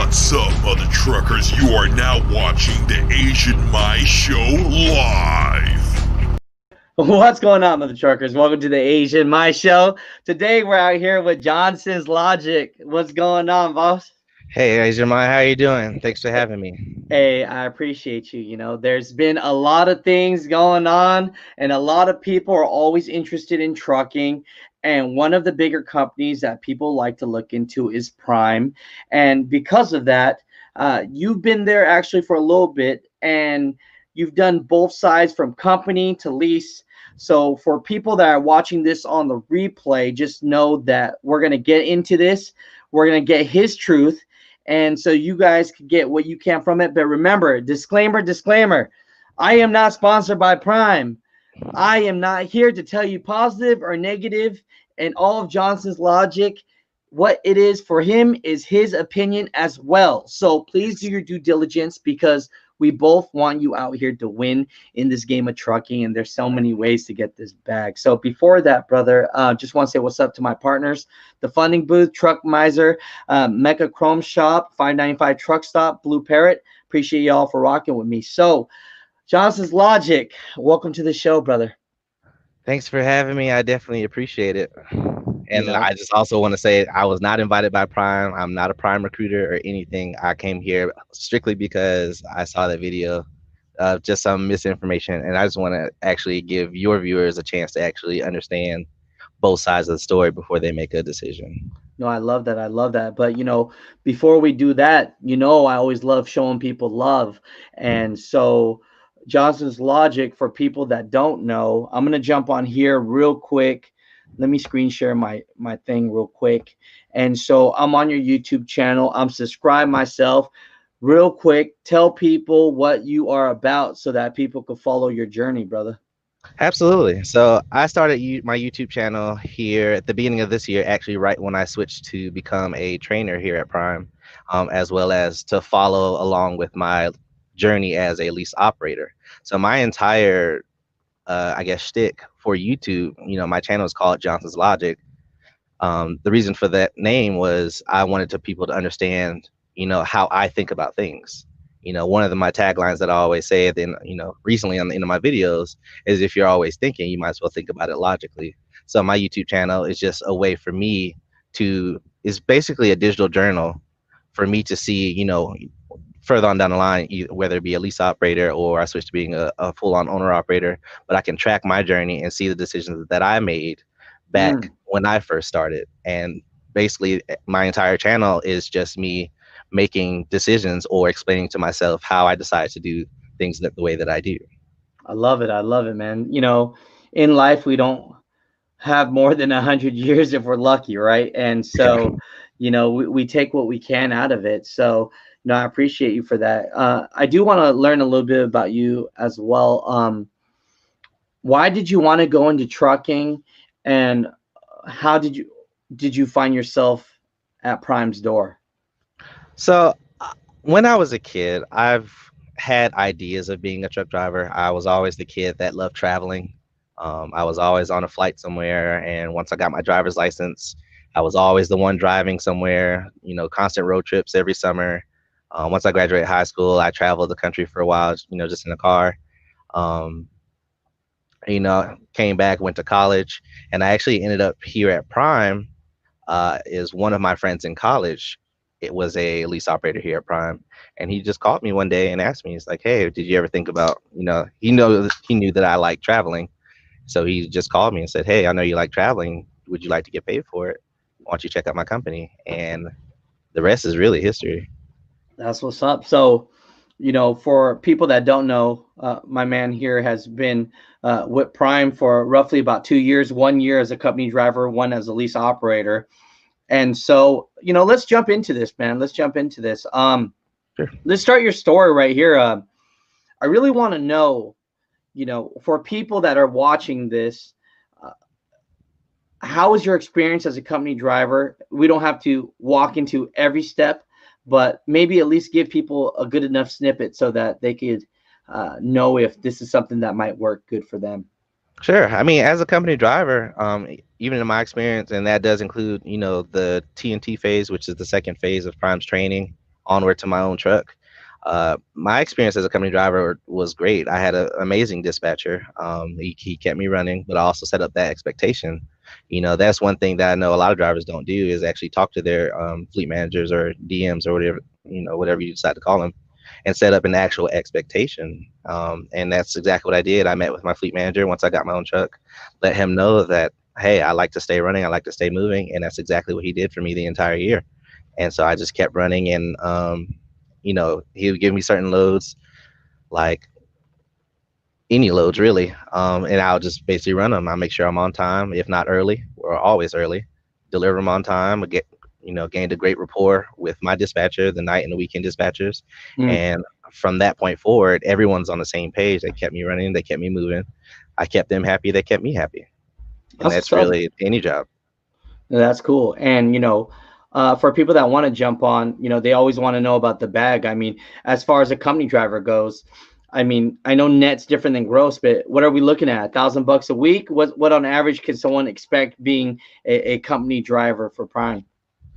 What's up, mother truckers? You are now watching the Asian Mai Show live. What's going on, mother truckers? Welcome to the Asian Mai Show. Today we're out here with Johnson's Logic. What's going on, boss? Hey, Asian Mai, how you doing? Thanks for having me. Hey, I appreciate you. There's been a lot of things going on, and a lot of people are always interested in trucking. And one of the bigger companies that people like to look into is Prime. And because of that, you've been there actually for a little bit, and you've done both sides from company to lease. So for people that are watching this on the replay, just know that we're going to get into this. We're going to get his truth. And so you guys can get what you can from it. But remember, disclaimer, I am not sponsored by Prime. I am not here to tell you positive or negative. And all of Johnson's Logic, what it is for him is his opinion as well. So please do your due diligence, because we both want you out here to win in this game of trucking, and there's so many ways to get this bag. So before that, brother, just want to say what's up to my partners: the Funding Booth, Truck Miser, Mecca Chrome Shop, 595 Truck Stop, Blue Parrot. Appreciate y'all for rocking with me. So, Johnson's Logic, welcome to the show, brother. Thanks for having me. I definitely appreciate it. And I just also want to say I was not invited by Prime. I'm not a Prime recruiter or anything. I came here strictly because I saw that video of just some misinformation. And I just want to actually give your viewers a chance to actually understand both sides of the story before they make a decision. No, I love that. I love that. But, before we do that, I always love showing people love. And so Johnson's Logic, for people that don't know, I'm going to jump on here real quick. Let me screen share my thing real quick. And so I'm on your YouTube channel. I'm subscribed myself. Real quick, tell people what you are about so that people can follow your journey, brother. Absolutely. So I started my YouTube channel here at the beginning of this year, actually right when I switched to become a trainer here at Prime, as well as to follow along with my journey as a lease operator. So my entire I guess shtick for YouTube, my channel is called Johnson's Logic. The reason for that name was I wanted people to understand, how I think about things. One of my taglines that I always say, then, recently on the end of my videos, is if you're always thinking, you might as well think about it logically. So my YouTube channel is just a way for me is basically a digital journal for me to see, further on down the line, whether it be a lease operator or I switch to being a full-on owner operator, but I can track my journey and see the decisions that I made back when I first started. And basically my entire channel is just me making decisions or explaining to myself how I decide to do things the way that I do. I love it. I love it, man. In life, we don't have more than 100 years if we're lucky, right? And so, we take what we can out of it. So, I appreciate you for that. I do want to learn a little bit about you as well. Why did you want to go into trucking, and how did you find yourself at Prime's door? So when I was a kid, I've had ideas of being a truck driver. I was always the kid that loved traveling. I was always on a flight somewhere, and once I got my driver's license, I was always the one driving somewhere, constant road trips every summer. Once I graduated high school, I traveled the country for a while, just in a car. Came back, went to college, and I actually ended up here at Prime. Is one of my friends in college. It was a lease operator here at Prime, and he just called me one day and asked me, he's like, "Hey, did you ever think about, he knew that I like traveling. So he just called me and said, "Hey, I know you like traveling. Would you like to get paid for it? Why don't you check out my company?" And the rest is really history. That's what's up. So, for people that don't know, my man here has been with Prime for roughly about 2 years, 1 year as a company driver, one as a lease operator. And so, let's jump into this, man. Let's jump into this. Sure. Let's start your story right here. I really want to know, for people that are watching this, how was your experience as a company driver? We don't have to walk into every step, but maybe at least give people a good enough snippet so that they could know if this is something that might work good for them. Sure. I mean, as a company driver, even in my experience, and that does include, the TNT phase, which is the second phase of Prime's training, onward to my own truck. My experience as a company driver was great. I had an amazing dispatcher. He kept me running, but I also set up that expectation. That's one thing that I know a lot of drivers don't do is actually talk to their fleet managers or DMs or whatever, whatever you decide to call them, and set up an actual expectation. And that's exactly what I did. I met with my fleet manager once I got my own truck, let him know that, hey, I like to stay running, I like to stay moving, and that's exactly what he did for me the entire year. And so I just kept running, and he would give me certain loads, like any loads really, and I'll just basically run them. I make sure I'm on time, if not early, or always early. Deliver them on time. I gained a great rapport with my dispatcher, the night and the weekend dispatchers, Mm. and from that point forward, everyone's on the same page. They kept me running, they kept me moving. I kept them happy, they kept me happy, and That's what's that's up. really any job. That's cool. And for people that want to jump on, they always want to know about the bag. I mean, as far as a company driver goes, I mean, I know net's different than gross, but what are we looking at? $1,000 a week? What on average can someone expect being a company driver for Prime?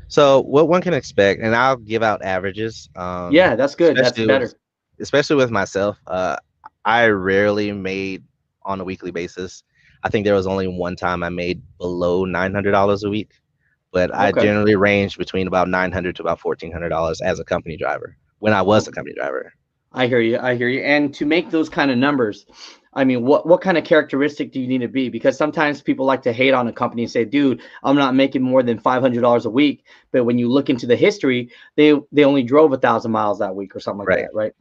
So what one can expect, and I'll give out averages, Yeah, that's good. That's especially with better. especially with myself. I rarely made on a weekly basis. I think there was only one time I made below $900 a week, but I Okay. generally ranged between about 900 to about $1,400 as a company driver when I was a company driver. I hear you. I hear you. And to make those kind of numbers, I mean, what kind of characteristic do you need to be? Because sometimes people like to hate on a company and say, "Dude, I'm not making more than $500 a week." But when you look into the history, they only drove 1,000 miles that week or something like Right. that, right?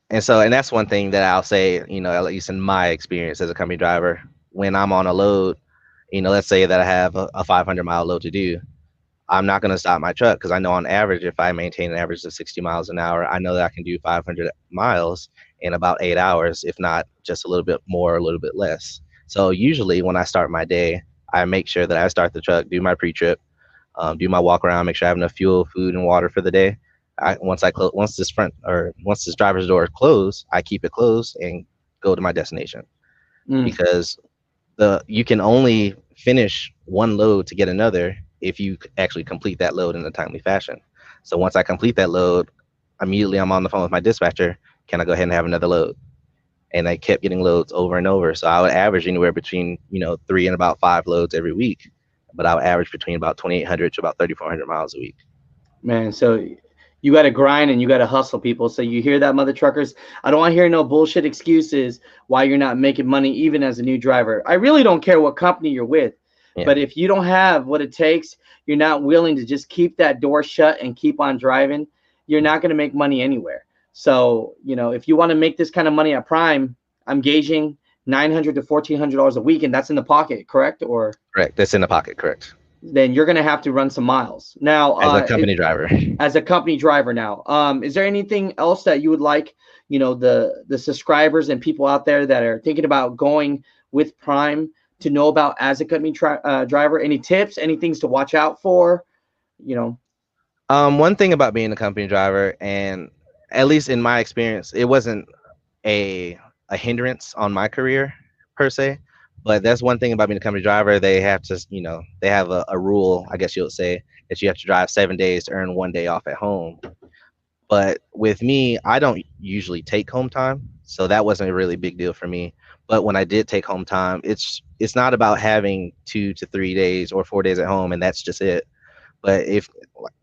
And that's one thing that I'll say, at least in my experience as a company driver, when I'm on a load, let's say that I have a 500-mile load to do. I'm not going to stop my truck because I know on average, if I maintain an average of 60 miles an hour, I know that I can do 500 miles in about 8 hours, if not just a little bit more, a little bit less. So usually when I start my day, I make sure that I start the truck, do my pre-trip, do my walk around, make sure I have enough fuel, food, and water for the day. Once this driver's door is closed, I keep it closed and go to my destination, Mm. because you can only finish one load to get another if you actually complete that load in a timely fashion. So once I complete that load, immediately I'm on the phone with my dispatcher. Can I go ahead and have another load? And I kept getting loads over and over. So I would average anywhere between 3 and about 5 loads every week, but I would average between about 2,800 to about 3,400 miles a week. Man, so you got to grind and you got to hustle, people. So you hear that, mother truckers? I don't want to hear no bullshit excuses why you're not making money, even as a new driver. I really don't care what company you're with, Yeah. but if you don't have what it takes, you're not willing to just keep that door shut and keep on driving, you're not going to make money anywhere. So, if you want to make this kind of money at Prime, I'm gauging $900 to $1,400 a week, and that's in the pocket, correct? Or Correct. That's in the pocket. Correct. then you're going to have to run some miles. Now, As a company driver. as a company driver now, is there anything else that you would like, the subscribers and people out there that are thinking about going with Prime to know about as a company driver? Any tips, any things to watch out for? One thing about being a company driver, and at least in my experience, it wasn't a hindrance on my career per se, but that's one thing about being a company driver. They have to, they have a rule, I guess you would say, that you have to drive 7 days to earn 1 day off at home. But with me, I don't usually take home time, so that wasn't a really big deal for me. But when I did take home time, it's not about having 2 to 3 days or 4 days at home and that's just it. But if,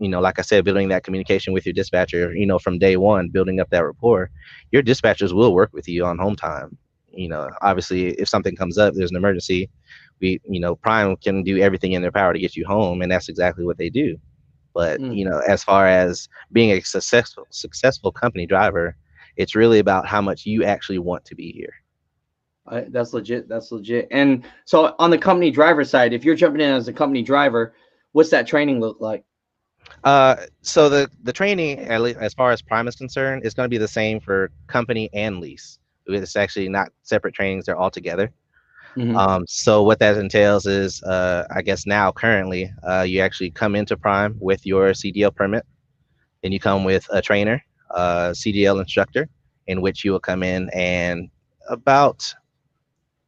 like I said, building that communication with your dispatcher, from day one, building up that rapport, your dispatchers will work with you on home time. Obviously, if something comes up, there's an emergency, Prime can do everything in their power to get you home, and that's exactly what they do. But, Mm. as far as being a successful company driver, it's really about how much you actually want to be here. That's legit. That's legit. And so on the company driver side, if you're jumping in as a company driver, what's that training look like? So the training, at least as far as Prime is concerned, is going to be the same for company and lease. It's actually not separate trainings; they're all together. Mhm. So what that entails is, I guess now currently, you actually come into Prime with your CDL permit, then you come with a trainer, CDL instructor, in which you will come in and about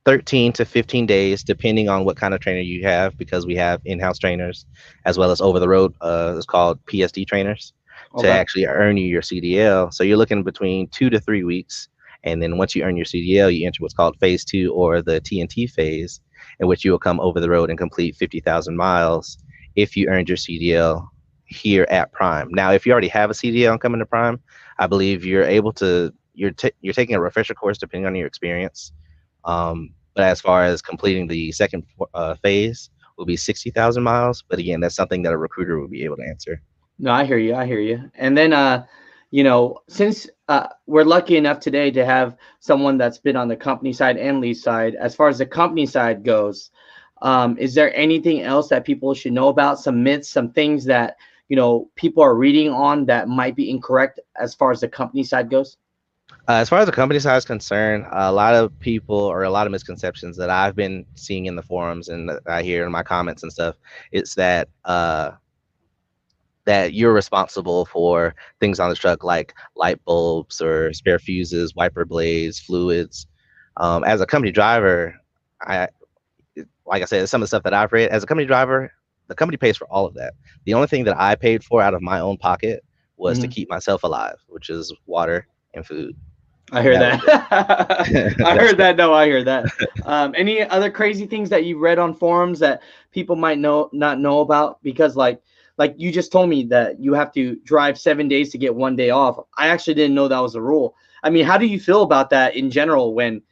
13 to 15 days, depending on what kind of trainer you have, because we have in-house trainers as well as over the road. It's called PSD trainers. to Okay. actually earn you your CDL. So you're looking between 2 to 3 weeks. And then once you earn your CDL, you enter what's called phase two, or the TNT phase, in which you will come over the road and complete 50,000 miles if you earned your CDL here at Prime. Now, if you already have a CDL and coming to Prime, I believe you're able to, you're taking a refresher course depending on your experience. But as far as completing the second phase, will be 60,000 miles. But again, that's something that a recruiter will be able to answer. No, I hear you. I hear you. And then, since we're lucky enough today to have someone that's been on the company side and lease side, as far as the company side goes, is there anything else that people should know about? Some myths, some things that, people are reading on that might be incorrect as far as the company side goes? As far as the company side is concerned, a lot of people, or a lot of misconceptions that I've been seeing in the forums and that I hear in my comments and stuff, it's that that you're responsible for things on the truck like light bulbs or spare fuses, wiper blades, fluids. As a company driver, I like I said, some of the stuff that I've read, as a company driver, the company pays for all of that. The only thing that I paid for out of my own pocket was to Mhm. keep myself alive, which is water and food. I hear That was it. that. I That's heard that. No, I hear that. Any other crazy things that you read on forums that people might not know about? Because like you just told me that you have to drive 7 days to get 1 day off. I actually didn't know that was a rule. I mean, how do you feel about that in general when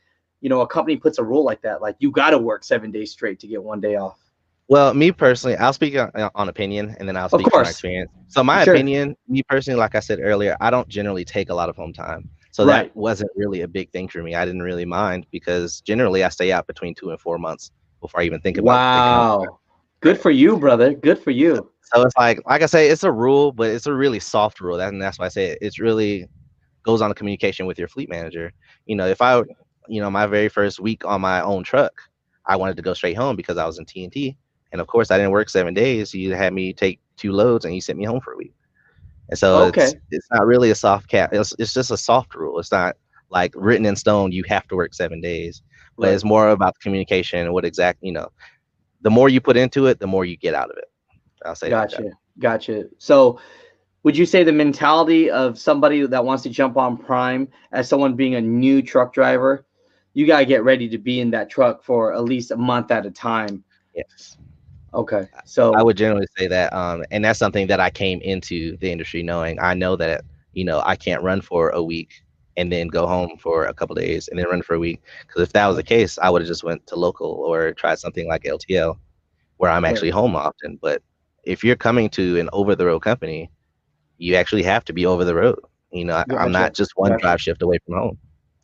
a company puts a rule like that? Like you got to work 7 days straight to get 1 day off. Well, me personally, I'll speak on opinion, and then I'll Of speak from my course, experience. So my sure, opinion, me personally, like I said earlier, I don't generally take a lot of home time. So that right. wasn't really a big thing for me. I didn't really mind because generally I stay out between 2 and 4 months before I even think about taking home. Wow, good for you, brother. Good for you. So it's like I say, it's a rule, but it's a really soft rule. And that's why I say it's really goes on the communication with your fleet manager. If I, my very first week on my own truck, I wanted to go straight home because I was in TNT. And of course, I didn't work 7 days. You had me take 2 loads and you sent me home for a week. And so it's Okay, it's not really a soft cap. It's just a soft rule. It's not like written in stone. You have to work 7 days, but right. it's more about the communication and what the more you put into it, the more you get out of it. I'll say it like that. Gotcha. Gotcha. So would you say the mentality of somebody that wants to jump on Prime as someone being a new truck driver, you got to get ready to be in that truck for at least a month at a time? Yes. Okay. I So, would generally say that, and that's something that I came into the industry knowing. I know that I can't run for a week and then go home for a couple days and then run for a week. Because if that was the case, I would have just went to local or tried something like LTL, where I'm right. actually home often. But if you're coming to an over-the-road company, you actually have to be over the road. I'm Gotcha. not just one Gotcha. drive shift away from home.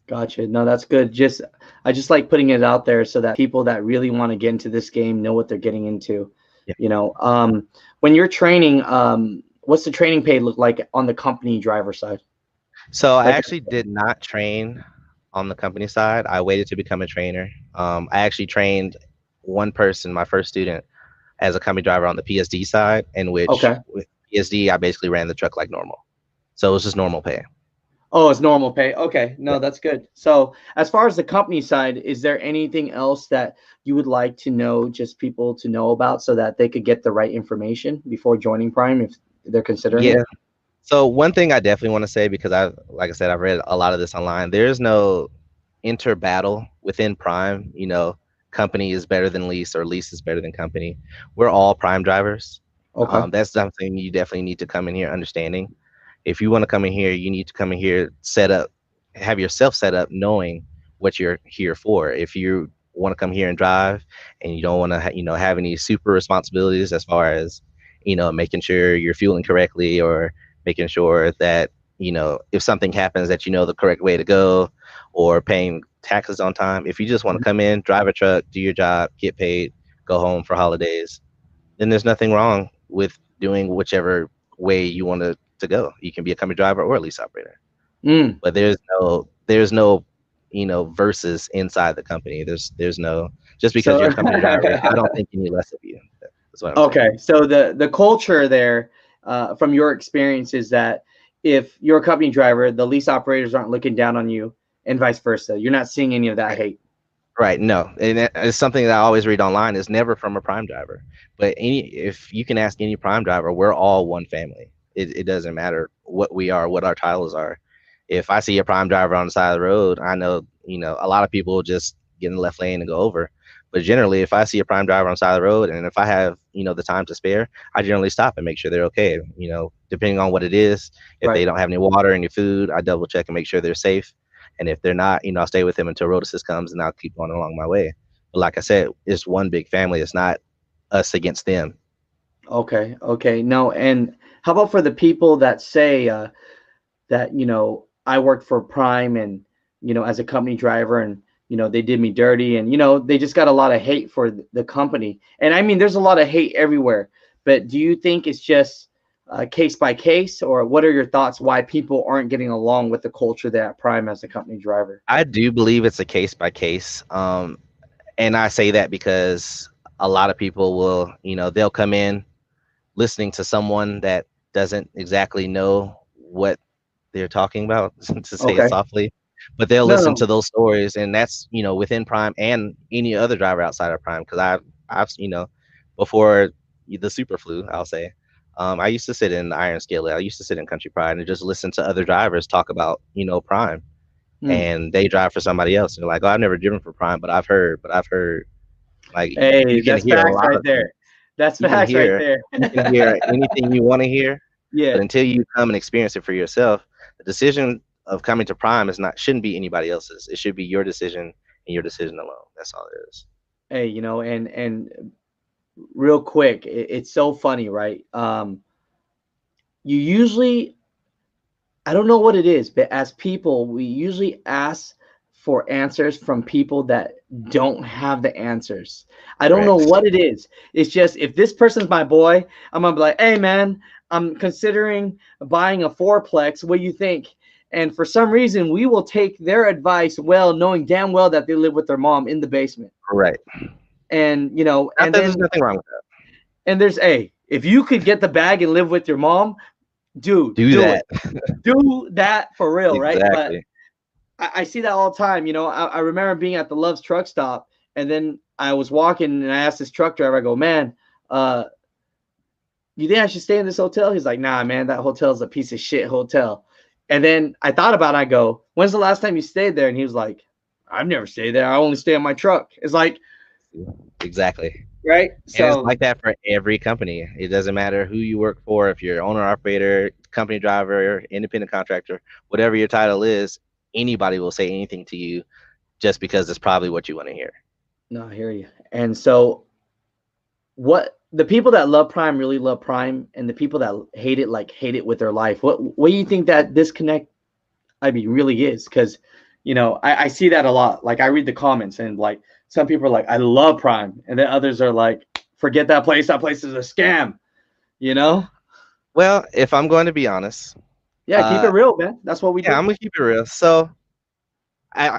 Gotcha. No, that's good. I just like putting it out there so that people that really want to get into this game know what they're getting into. Yeah. When you're training, what's the training pay look like on the company driver side? So I Like, actually did not train on the company side. I waited to become a trainer. I actually trained one person, my first student, as a company driver on the PSD side, in which okay. with PSD I basically ran the truck like normal. So it was just normal pay. Oh, it's normal pay. Okay. Yeah. No, that's good. So, as far as the company side, is there anything else that you would like to know, just people to know about so that they could get the right information before joining Prime if they're considering Yeah. it? So one thing I definitely want to say, because like I said, I've read a lot of this online. There's no inter battle within Prime. Company is better than lease or lease is better than company. We're all Prime drivers. Okay. That's something you definitely need to come in here understanding. If you want to come in here, you need to come in here set up, have yourself set up knowing what you're here for. If you want to come here and drive and you don't want to have any super responsibilities as far as making sure you're fueling correctly, or making sure that if something happens that the correct way to go, or paying taxes on time. If you just want to come in, drive a truck, do your job, get paid, go home for holidays, then there's nothing wrong with doing whichever way you want to go. You can be a company driver or a lease operator, Mm. but there's no versus inside the company. There's no, just because So, you're a company driver, I don't think any less of you. That's what I'm saying. okay. So the culture there, from your experience, is that if you're a company driver, the lease operators aren't looking down on you, and vice versa. You're not seeing any of that hate. Right. No, and it's something that I always read online. Is never from a prime driver, but if you can ask any prime driver, we're all one family. It doesn't matter what we are, what our titles are. If I see a prime driver on the side of the road, I know, a lot of people just get in the left lane and go over. But generally, if I see a prime driver on the side of the road, and if I have, the time to spare, I generally stop and make sure they're okay. Depending on what it is, if they Right. don't have any water, any food, I double check and make sure they're safe. And if they're not, I'll stay with them until road assist comes, and I'll keep going along my way. But like I said, it's one big family. It's not us against them. Okay. Okay. No. And how about for the people that say that I worked for Prime and as a company driver and they did me dirty and they just got a lot of hate for the company. And I mean, there's a lot of hate everywhere. But do you think it's just case by case, or what are your thoughts why people aren't getting along with the culture there at Prime as a company driver? I do believe it's a case by case. And I say that because a lot of people will, they'll come in listening to someone that doesn't exactly know what they're talking about, to say it Okay. softly, but they'll No, listen to no. those stories, and that's, within Prime and any other driver outside of Prime. Because I've before the super flu, I'll say, I used to sit in Iron Skillet, I used to sit in Country Pride and just listen to other drivers talk about, Prime, Hmm. and they drive for somebody else. And they're like, oh, I've never driven for Prime, but I've heard, like, Hey, you can that's hear a facts lot right of things. there. That's You can facts right hear there. anything you want to hear, Yeah. but until you come and experience it for yourself, the decision of coming to Prime shouldn't be anybody else's. It should be your decision and your decision alone. That's all it is. Hey, and real quick, it's so funny, right? You usually, I don't know what it is, but as people, we usually ask for answers from people that don't have the answers. I don't know Correct. what it is. It's just if this person's my boy, I'm gonna be like, hey man, I'm considering buying a fourplex. What do you think? And for some reason, we will take their advice, well, knowing damn well that they live with their mom in the basement. Right. And Not and that there's then nothing wrong with that. and there's a if you could get the bag and live with your mom, dude, Do do it. that. Do that for real, right? But Exactly. I see that all the time. I remember being at the Love's truck stop, and then I was walking, and I asked this truck driver, I go, man, you think I should stay in this hotel? He's like, nah, man, that hotel's a piece of shit hotel. And then I thought about it. I go, when's the last time you stayed there? And he was like, I've never stayed there. I only stay in my truck. It's like, Exactly. right? And it's So, like that for every company. It doesn't matter who you work for, if you're owner, operator, company driver, independent contractor, whatever your title is, anybody will say anything to you just because it's probably what you want to hear. no, I hear you. And so, what the people that love Prime really love Prime, and the people that hate it like hate it with their life. What do you think that disconnect? I mean, really is? Because I see that a lot. Like I read the comments, and like some people are like, I love Prime, and then others are like, forget that place. That place is a scam. You know? Well, if I'm going to be honest, Yeah, keep it uh, real, man. That's what we yeah, do. I'm gonna keep it real. So, I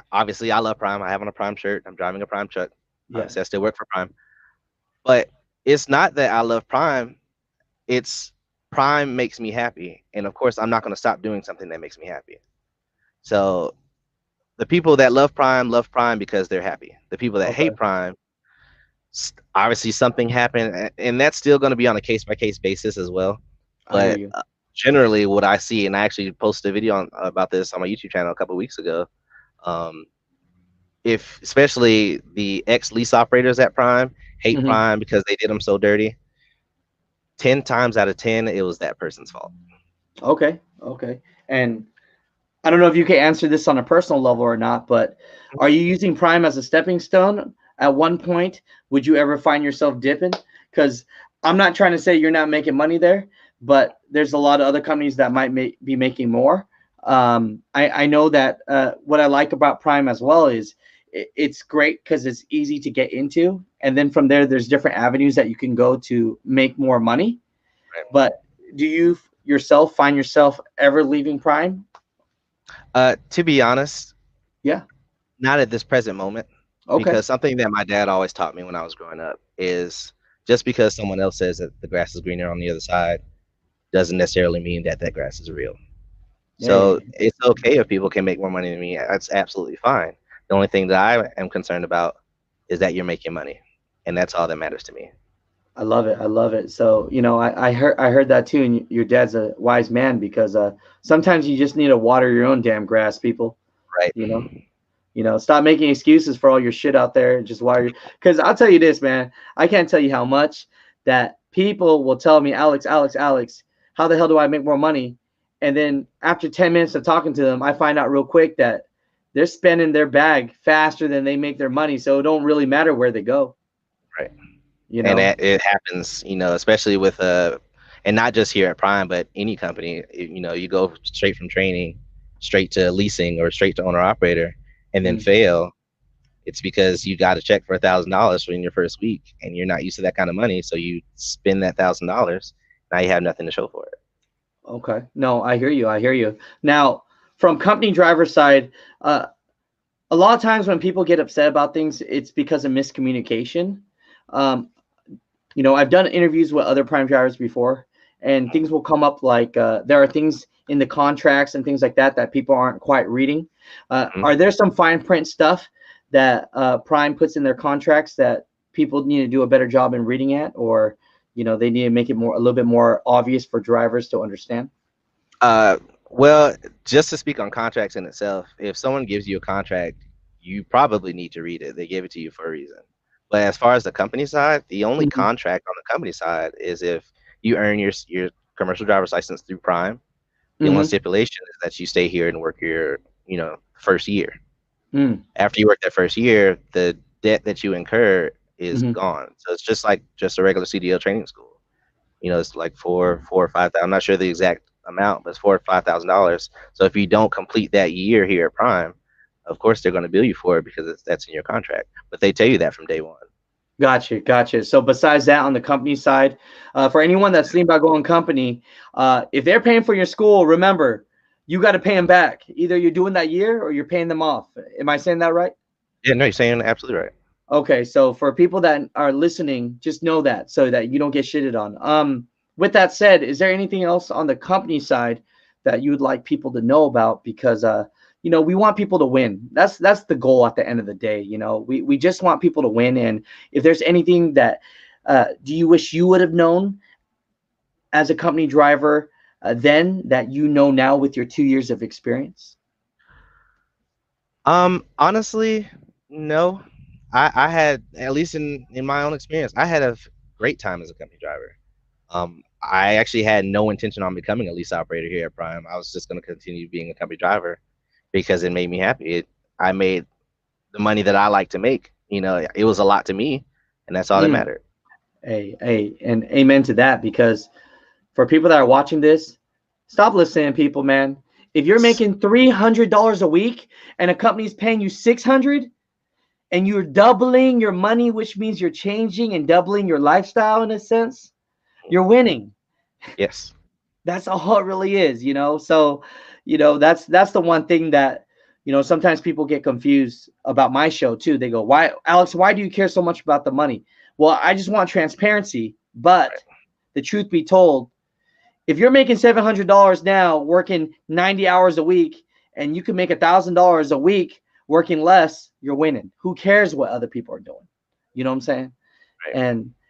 love Prime. I have on a Prime shirt. I'm driving a Prime truck. Yeah. Obviously, I still work for Prime. But it's not that I love Prime. It's Prime makes me happy, and of course, I'm not gonna stop doing something that makes me happy. So the people that love Prime because they're happy. The people that Okay. hate Prime, obviously something happened, and that's still going to be on a case by case basis as well. I hear But you. generally, what I see, and I actually posted a video about this on my YouTube channel a couple of weeks ago. Um, if especially the ex lease operators at Prime hate Hmm. Prime because they did them so dirty, 10 times out of 10, it was that person's fault. Okay. Okay. And I don't know if you can answer this on a personal level or not, but are you using Prime as a stepping stone? At one point, would you ever find yourself dipping? Because I'm not trying to say you're not making money there, but there's a lot of other companies that might be making more. I know that what I like about Prime as well is it's great because it's easy to get into. And then from there, there's different avenues that you can go to make more money. But do you yourself find yourself ever leaving Prime? To be honest, Yeah. not at this present moment, Okay. because something that my dad always taught me when I was growing up is just because someone else says that the grass is greener on the other side doesn't necessarily mean that that grass is real. So Hey, it's okay if people can make more money than me. That's absolutely fine. The only thing that I am concerned about is that you're making money, and that's all that matters to me. I love it. I love it. So, I heard that too, and your dad's a wise man because sometimes you just need to water your own damn grass, people. Right. You know, stop making excuses for all your shit out there. Just water. Because I'll tell you this, man. I can't tell you how much that people will tell me, Alex, Alex, Alex, how the hell do I make more money? And then after 10 minutes of talking to them, I find out real quick that they're spending their bag faster than they make their money. So it don't really matter where they go. Right. You And know. it happens, especially with and not just here at Prime, but any company. You go straight from training, straight to leasing, or straight to owner operator, and then Mm. fail. It's because you got a check for $1,000 in your first week, and you're not used to that kind of money, so you spend that $1,000. Now you have nothing to show for it. Okay. No, I hear you. I hear you. Now, from company driver side, a lot of times when people get upset about things, it's because of miscommunication. Um, I've done interviews with other prime drivers before, and things will come up like there are things in the contracts and things like that that people aren't quite reading. Mhm. Are there some fine print stuff that Prime puts in their contracts that people need to do a better job in reading at, or they need to make it a little bit more obvious for drivers to understand? Uh, well, just to speak on contracts in itself, if someone gives you a contract, you probably need to read it. They gave it to you for a reason. But as far as the company side, the only Mhm. contract on the company side is if you earn your commercial driver's license through Prime. The only Mhm. stipulation is that you stay here and work your, first year. Mm. After you work that first year, the debt that you incur is Mhm. gone. So it's just like just a regular CDL training school. It's like four or five thousand. I'm not sure the exact amount, but it's $4,000 or $5,000. So if you don't complete that year here at Prime, of course they're going to bill you for it because that's in your contract. But they tell you that from day one. Gotcha, gotcha. So besides that, on the company side, for anyone that's thinking about going company, if they're paying for your school, remember, you got to pay them back. Either you're doing that year or you're paying them off. Am I saying that right? Yeah, no, you're saying absolutely right. Okay, so for people that are listening, just know that so that you don't get shitted on. With that said, is there anything else on the company side that you would like people to know about? Because we want people to win. That's the goal at the end of the day. We just want people to win. And if there's anything that do you wish you would have known as a company driver then that now with your 2 years of experience? Honestly, no. I had, at least in my own experience, I had a great time as a company driver. I actually had no intention on becoming a lease operator here at Prime. I was just going to continue being a company driver because it made me happy. I made the money that I like to make. It was a lot to me, and that's all that Mm. mattered. Hey, and amen to that, because for people that are watching this, stop listening, people, man. If you're making $300 a week and a company's paying you 600 and you're doubling your money, which means you're changing and doubling your lifestyle in a sense, you're winning. Yes. That's all it really is. So, that's the one thing that, sometimes people get confused about my show too. They go, "Why, Alex, why do you care so much about the money?" Well, I just want transparency, but Right. the truth be told, if you're making $700 now working 90 hours a week and you can make $1,000 a week working less, you're winning. Who cares what other people are doing? You know what I'm saying? Right.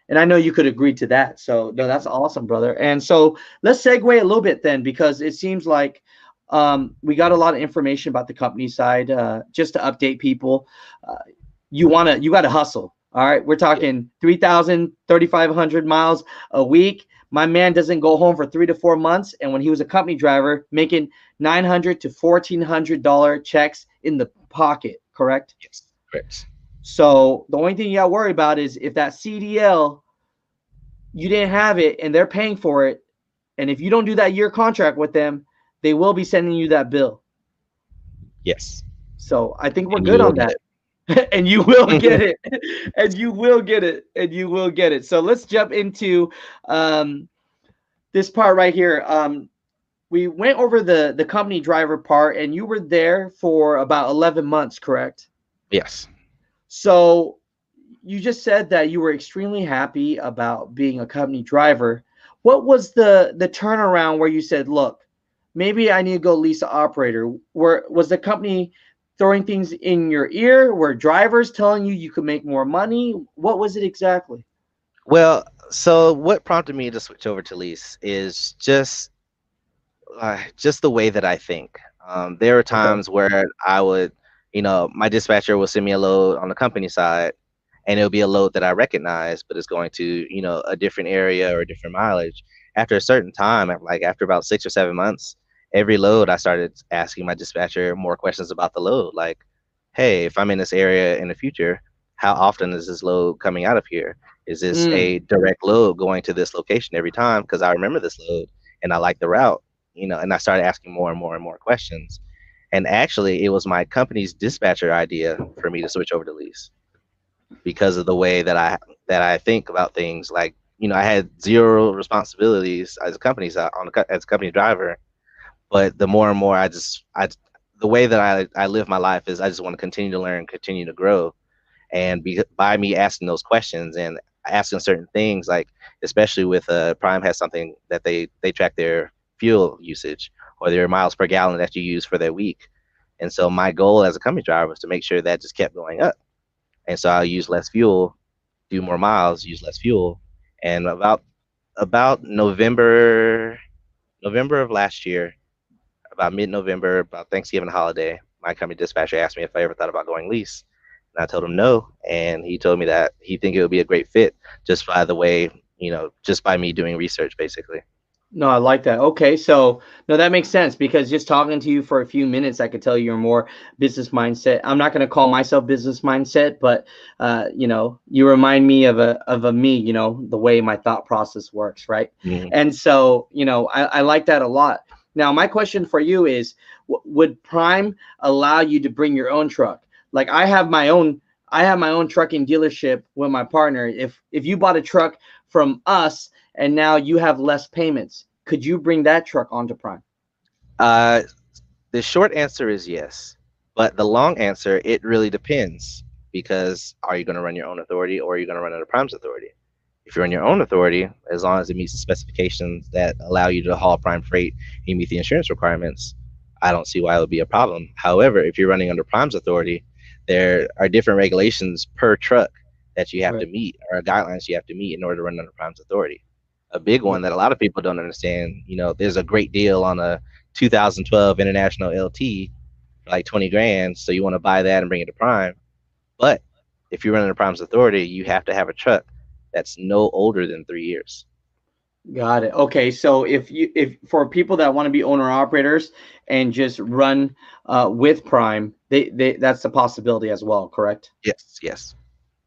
And I know you could agree to that. So no, that's awesome, brother. And so let's segue a little bit then, because it seems like we got a lot of information about the company side. Just to update people, you got to hustle. All right, we're Yeah. talking 3,000, 3,500 miles a week. My man doesn't go home for 3 to 4 months, and when he was a company driver, making $900 to $1,400 checks in the pocket. Correct. Yes. Correct. So the only thing you got to worry about is if that CDL, you didn't have it and they're paying for it, and if you don't do that year contract with them, they will be sending you that bill. Yes. So I think we're And you good will on get that. And you will get it. And you will get it. And you will get it. So let's jump into this part right here. We went over the company driver part, and you were there for about 11 months, correct? Yes. So you just said that you were extremely happy about being a company driver. What was the turnaround where you said, "Look, maybe I need to go lease an operator"? Was the company throwing things in your ear? Were drivers telling you could make more money? What was it exactly? Well, So what prompted me to switch over to Lease is just the way that I think. There are Okay. times where I would, my dispatcher will send me a load on the company side, and it'll be a load that I recognize, but it's going to, a different area or a different mileage. After a certain time, like after about 6 or 7 months, every load I started asking my dispatcher more questions about the load. Like, hey, if I'm in this area in the future, how often is this load coming out of here? Is this Mm. a direct load going to this location every time? Because I remember this load and I like the route, and I started asking more and more and more questions. And actually, it was my company's dispatcher idea for me to switch over to Lease because of the way that I think about things. Like, I had zero responsibilities as a company as a company driver, but the more and more the way that I live my life is I just want to continue to learn, continue to grow, and by me asking those questions and asking certain things, like especially with Prime has something that they track their fuel usage or their miles per gallon that you use for that week. And so my goal as a company driver was to make sure that just kept going up. And so I'll use less fuel, do more miles, use less fuel. And about November of last year, about mid-November, about Thanksgiving holiday, my company dispatcher asked me if I ever thought about going Lease. And I told him no, and he told me that he think it would be a great fit just by the way, just by me doing research, basically. No, I like that. Okay, so no, that makes sense because just talking to you for a few minutes, I could tell you're more business mindset. I'm not going to call myself business mindset, but you remind me of a me, the way my thought process works, right? Mhm. And so, I like that a lot. Now, my question for you is, would Prime allow you to bring your own truck? Like I have my own trucking dealership with my partner. If you bought a truck from us and now you have less payments, could you bring that truck onto Prime? Uh, the short answer is yes, but the long answer, it really depends because are you going to run your own authority or are you going to run under Prime's authority? If you're on your own authority, as long as it meets the specifications that allow you to haul prime freight and you meet the insurance requirements, I don't see why it would be a problem. However, if you're running under Prime's authority, there are different regulations per truck that you have to Right. meet or guidelines you have to meet in order to run under Prime's authority. A big one that a lot of people don't understand, there's a great deal on a 2012 International LT for like 20 grand. So you want to buy that and bring it to Prime. But if you're running the Prime's authority, you have to have a truck that's no older than 3 years. Got it. Okay, so if for people that want to be owner operators and just run with Prime, they that's a possibility as well, correct? Yes, yes.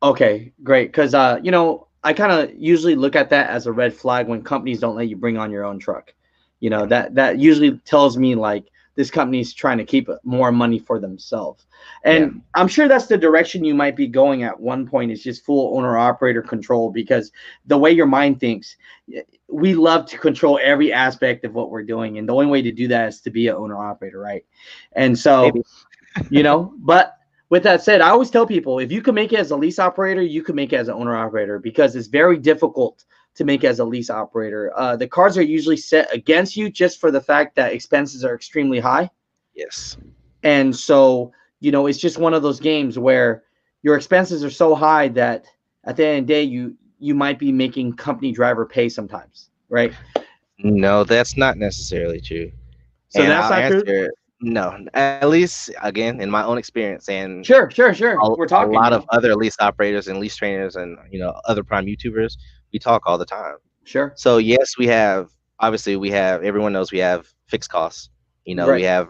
Okay, great. Because I kind of usually look at that as a red flag when companies don't let you bring on your own truck. Yeah. That usually tells me like this company's trying to keep more money for themselves. Yeah. And I'm sure that's the direction you might be going at one point is just full owner operator control because the way your mind thinks, we love to control every aspect of what we're doing. And the only way to do that is to be an owner operator, right? And so Maybe. but with that said, I always tell people if you can make it as a lease operator, you can make it as an owner operator because it's very difficult to make as a lease operator. The cards are usually set against you just for the fact that expenses are extremely high. Yes. And so, it's just one of those games where your expenses are so high that at the end of the day, you might be making company driver pay sometimes, right? No, that's not necessarily true. So And that's I'll not true. answer no. At least again, in my own experience and Sure, sure, sure. We're a talking, lot of other lease operators and lease trainers and other prime YouTubers, we talk all the time. Sure. So yes, we have everyone knows we have fixed costs. We Right. have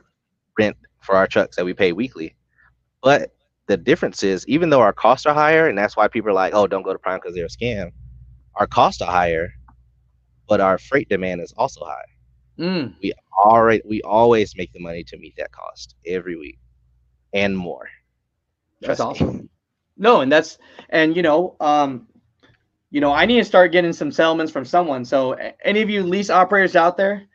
rent for our trucks that we pay weekly. But the difference is, even though our costs are higher, and that's why people are like, "Oh, don't go to Prime because they're a scam." Our costs are higher, but our freight demand is also high. Mm, We always make the money to meet that cost every week and more. that's Trust me. awesome. No, and I need to start getting some settlements from someone. So any of you lease operators out there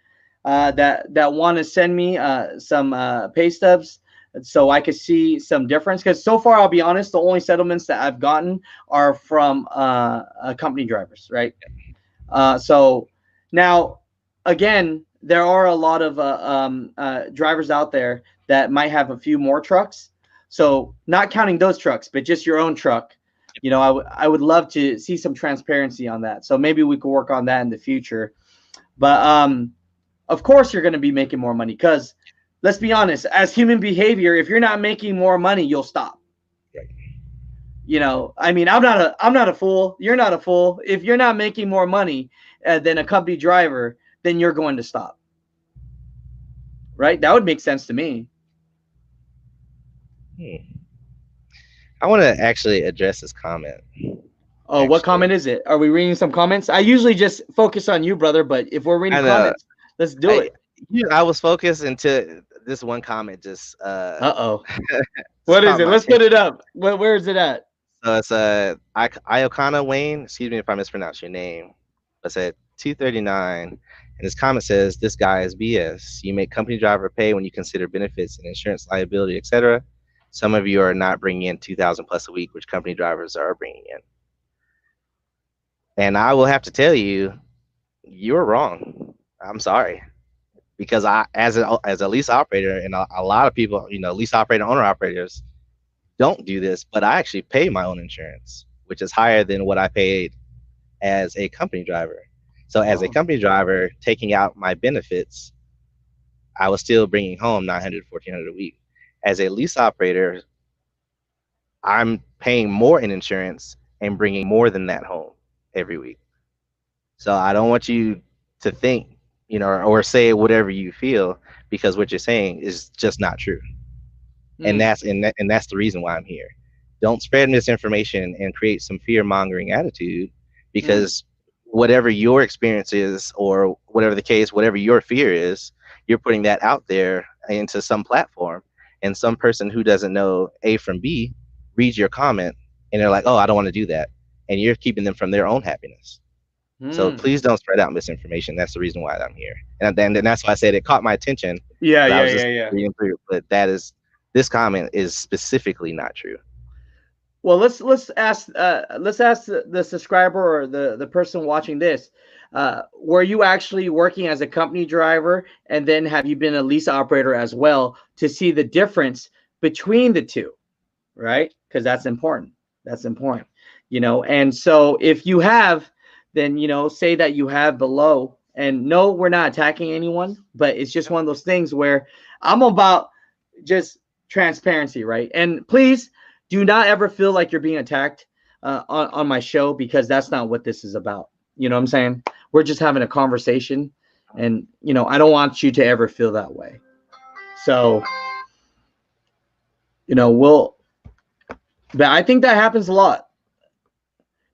that want to send me some pay stubs so I could see some difference. Because so far, I'll be honest, the only settlements that I've gotten are from company drivers, right? So now, again, there are a lot of drivers out there that might have a few more trucks. So not counting those trucks, but just your own truck. You know, I would love to see some transparency on that. So maybe we could work on that in the future. But of course you're going to be making more money because let's be honest, as human behavior, if you're not making more money, you'll stop. Right. You know, I mean, I'm not a fool. You're not a fool. If you're not making more money than a company driver, then you're going to stop. Right? That would make sense to me. I want to actually address this comment. Oh, what comment is it? Are we reading some comments? I usually just focus on you, brother, but if we're reading comments, let's do it. I was focused until this one comment just Uh-oh. What is it? Let's put it up. Where is it at? So it's Iokana Wayne, excuse me if I mispronounce your name. It's at 239, and his comment says, "This guy is BS. You make company driver pay when you consider benefits and insurance liability, etc. Some of you are not bringing in 2,000 plus a week, which company drivers are bringing in." And I will have to tell you, you're wrong. I'm sorry, because I, as a lease operator, and a lot of people, you know, lease operator, owner operators, don't do this, but I actually pay my own insurance, which is higher than what I paid as a company driver. So as a company driver, taking out my benefits, I was still bringing home $900, $1,400 a week. As a lease operator, I'm paying more in insurance and bringing more than that home every week. So I don't want you to think, you know, or say whatever you feel, because what you're saying is just not true. And that's the reason why I'm here. Don't spread misinformation and create some fear-mongering attitude, because whatever your experience is, or whatever the case, whatever your fear is, you're putting that out there into some platform, and some person who doesn't know A from B reads your comment and they're like, "Oh, I don't want to do that," and you're keeping them from their own happiness. So please don't spread out misinformation. That's the reason why I'm here, and that's why I said it caught my attention. Yeah. Reading through, but this comment is specifically not true. Well, let's ask the subscriber or the person watching this. Were you actually working as a company driver, and then have you been a lease operator as well, to see the difference between the two, right? Because that's important. That's important, you know. And so if you have, then, you know, say that you have below. And no, we're not attacking anyone, but it's just one of those things where I'm about just transparency, right? And please do not ever feel like you're being attacked on my show, because that's not what this is about. You know what I'm saying? We're just having a conversation, and, you know, I don't want you to ever feel that way. So, you know, but I think that happens a lot.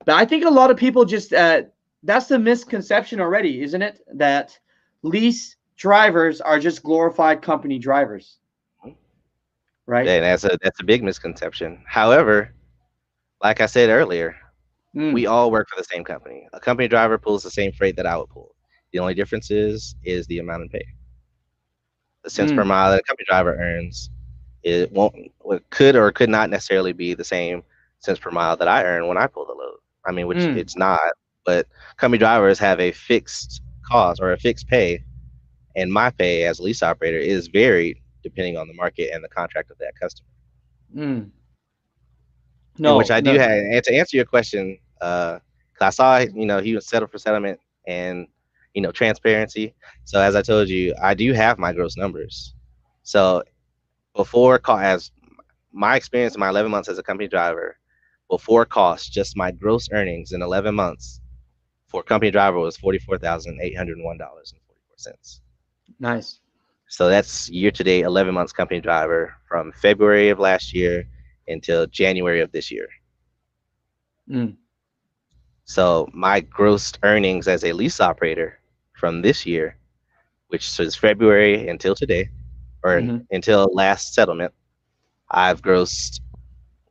But I think a lot of people just, that's the misconception already, isn't it? That lease drivers are just glorified company drivers. Right. And that's a big misconception. However, like I said earlier, we all work for the same company. A company driver pulls the same freight that I would pull. The only difference is the amount of pay. The cents per mile that a company driver earns, could or could not necessarily be the same cents per mile that I earn when I pull the load. I mean, which it's not, but company drivers have a fixed cost or a fixed pay, and my pay as a lease operator is varied depending on the market and the contract of that customer. No, which I do have. And to answer your question, cause I saw, you know, he was settled for settlement and, you know, transparency. So as I told you, I do have my gross numbers. So as my experience in my 11 months as a company driver, before cost, just my gross earnings in 11 months for company driver was $44,801.44. Nice. So that's year to date, 11 months company driver from February of last year until January of this year. So my gross earnings as a lease operator from this year, which is February until today, or until last settlement, I've grossed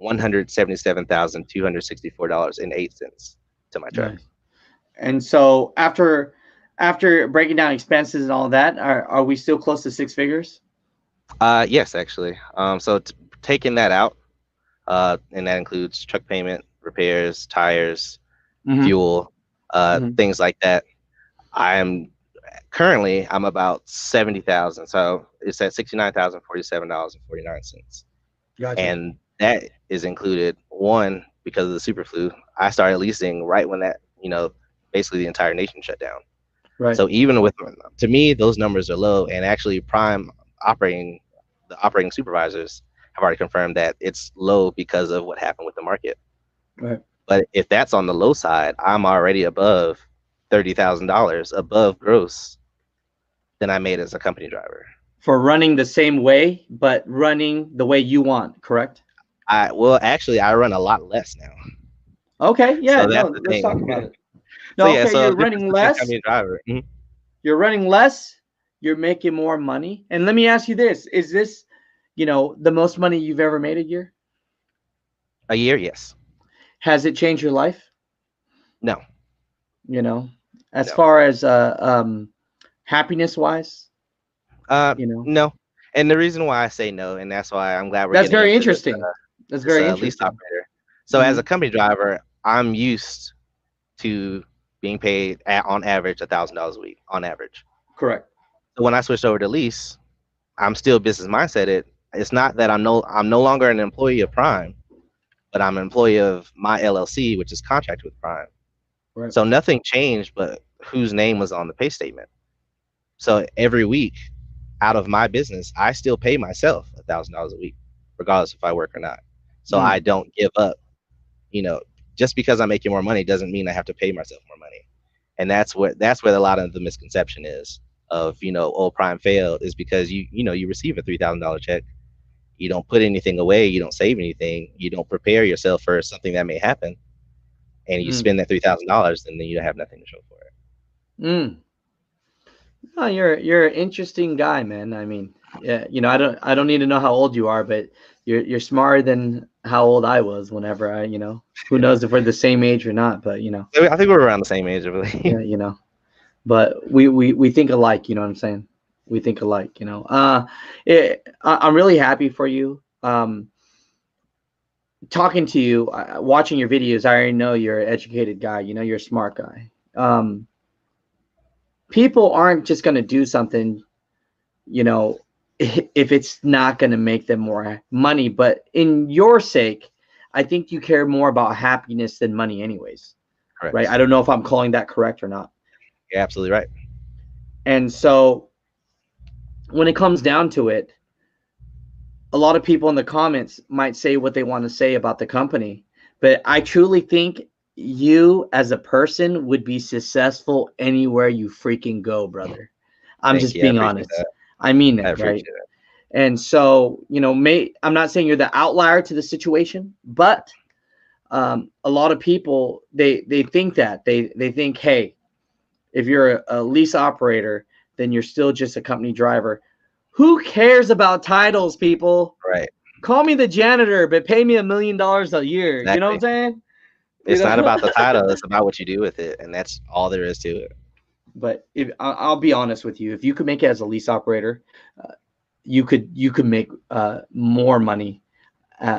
$177,264.08 to my truck. Nice. And so after breaking down expenses and all that, are we still close to six figures? Yes, actually. So taking that out, and that includes truck payment, repairs, tires, fuel, things like that. I'm about 70,000. So it's at $69,047.49. Gotcha. And that is included, one, because of the super flu, I started leasing right when that, basically the entire nation shut down. Right. So even with, to me, those numbers are low, and actually Prime the operating supervisors have already confirmed that it's low because of what happened with the market. Right. But if that's on the low side, I'm already above $30,000 above gross than I made as a company driver. For running the same way, but running the way you want, correct? Actually, I run a lot less now. Okay, yeah, So that's no, the let's thing. talk about it. So No, yeah, okay, so you're the difference running between less. company driver. You're running less. You're making more money. And let me ask you this: is this, the most money you've ever made a year? A year, yes. Has it changed your life? No. As No. far as happiness wise, No. And the reason why I say no, and that's why I'm glad we're that's getting very into interesting. That's very lease interesting. operator. So as a company driver, I'm used to being paid on average $1,000 a week on average. Correct. So when I switched over to lease, I'm still business mindset. It's not that I'm no longer an employee of Prime, but I'm an employee of my LLC, which is contracted with Prime. Right. So nothing changed, but whose name was on the pay statement. So every week, out of my business, I still pay myself $1,000 a week, regardless if I work or not. So I don't give up. Just because I'm making more money doesn't mean I have to pay myself more money. And that's where a lot of the misconception is of, Prime failed, is because you receive a $3,000 check. You don't put anything away. You don't save anything. You don't prepare yourself for something that may happen. And you spend that $3,000, and then you have nothing to show for it. Oh, you're an interesting guy, man. I mean, yeah, I don't need to know how old you are, but you're smarter than how old I was whenever who knows if we're the same age or not, but I think we're around the same age, I believe. Yeah, but we think alike, you know what I'm saying? We think alike, I'm really happy for you. Talking to you, watching your videos, I already know you're an educated guy, you're a smart guy. People aren't just going to do something, if it's not going to make them more money. But in your sake, I think you care more about happiness than money anyways. Correct. Right? I don't know if I'm calling that correct or not. You're absolutely right. And so when it comes down to it, a lot of people in the comments might say what they want to say about the company. But I truly think you as a person would be successful anywhere you freaking go, brother. I'm just being honest. I mean that, right? And so, I'm not saying you're the outlier to the situation, but a lot of people, they think that they think, hey, if you're a lease operator, then you're still just a company driver. Who cares about titles, people? Right. Call me the janitor, but pay me $1 million a year. Exactly. You know what I'm saying? It's not about the title. It's about what you do with it. And that's all there is to it. But I'll be honest with you, if you could make it as a lease operator, you could make more money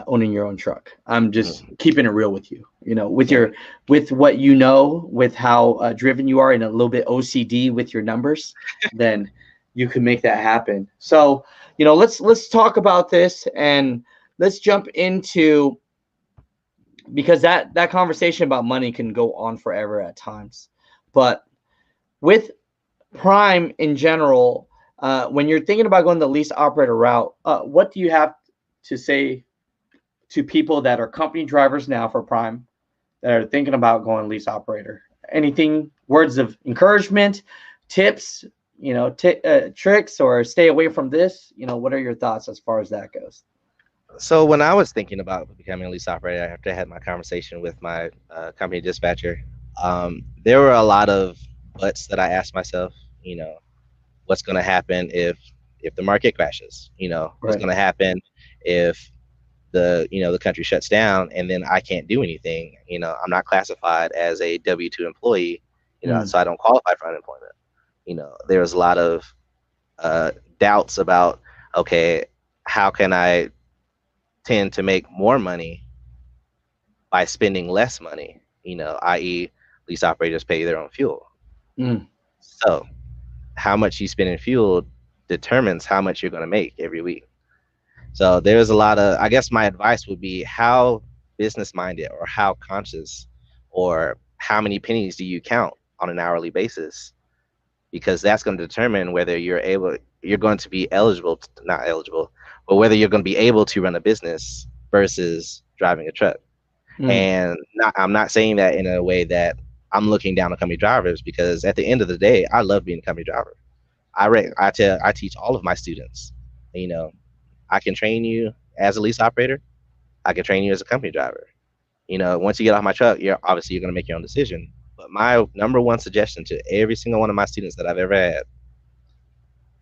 owning your own truck. I'm just keeping it real with you. With what with how driven you are and a little bit OCD with your numbers, then you can make that happen. So let's talk about this, and let's jump into, because that conversation about money can go on forever at times, but with Prime in general, when you're thinking about going the lease operator route, what do you have to say to people that are company drivers now for Prime that are thinking about going lease operator? Anything, words of encouragement, tips, tricks, or stay away from this? What are your thoughts as far as that goes? So when I was thinking about becoming a lease operator, after I had my conversation with my company dispatcher, there were a lot of buts that I asked myself. What's going to happen if the market crashes? What's going to happen if the country shuts down and then I can't do anything? I'm not classified as a W-2 employee, so I don't qualify for unemployment. There was a lot of doubts about, okay, how can I tend to make more money by spending less money, i.e. lease operators pay their own fuel. So how much you spend in fuel determines how much you're going to make every week. So there's a lot of, I guess my advice would be, how business minded, or how conscious, or how many pennies do you count on an hourly basis, because that's going to determine whether you're going to be eligible, not eligible, but whether you're going to be able to run a business versus driving a truck. And I'm not saying that in a way that I'm looking down on company drivers, because at the end of the day, I love being a company driver. I teach all of my students, you know, I can train you as a lease operator. I can train you as a company driver. You know, once you get off my truck, you're going to make your own decision. But my number one suggestion to every single one of my students that I've ever had: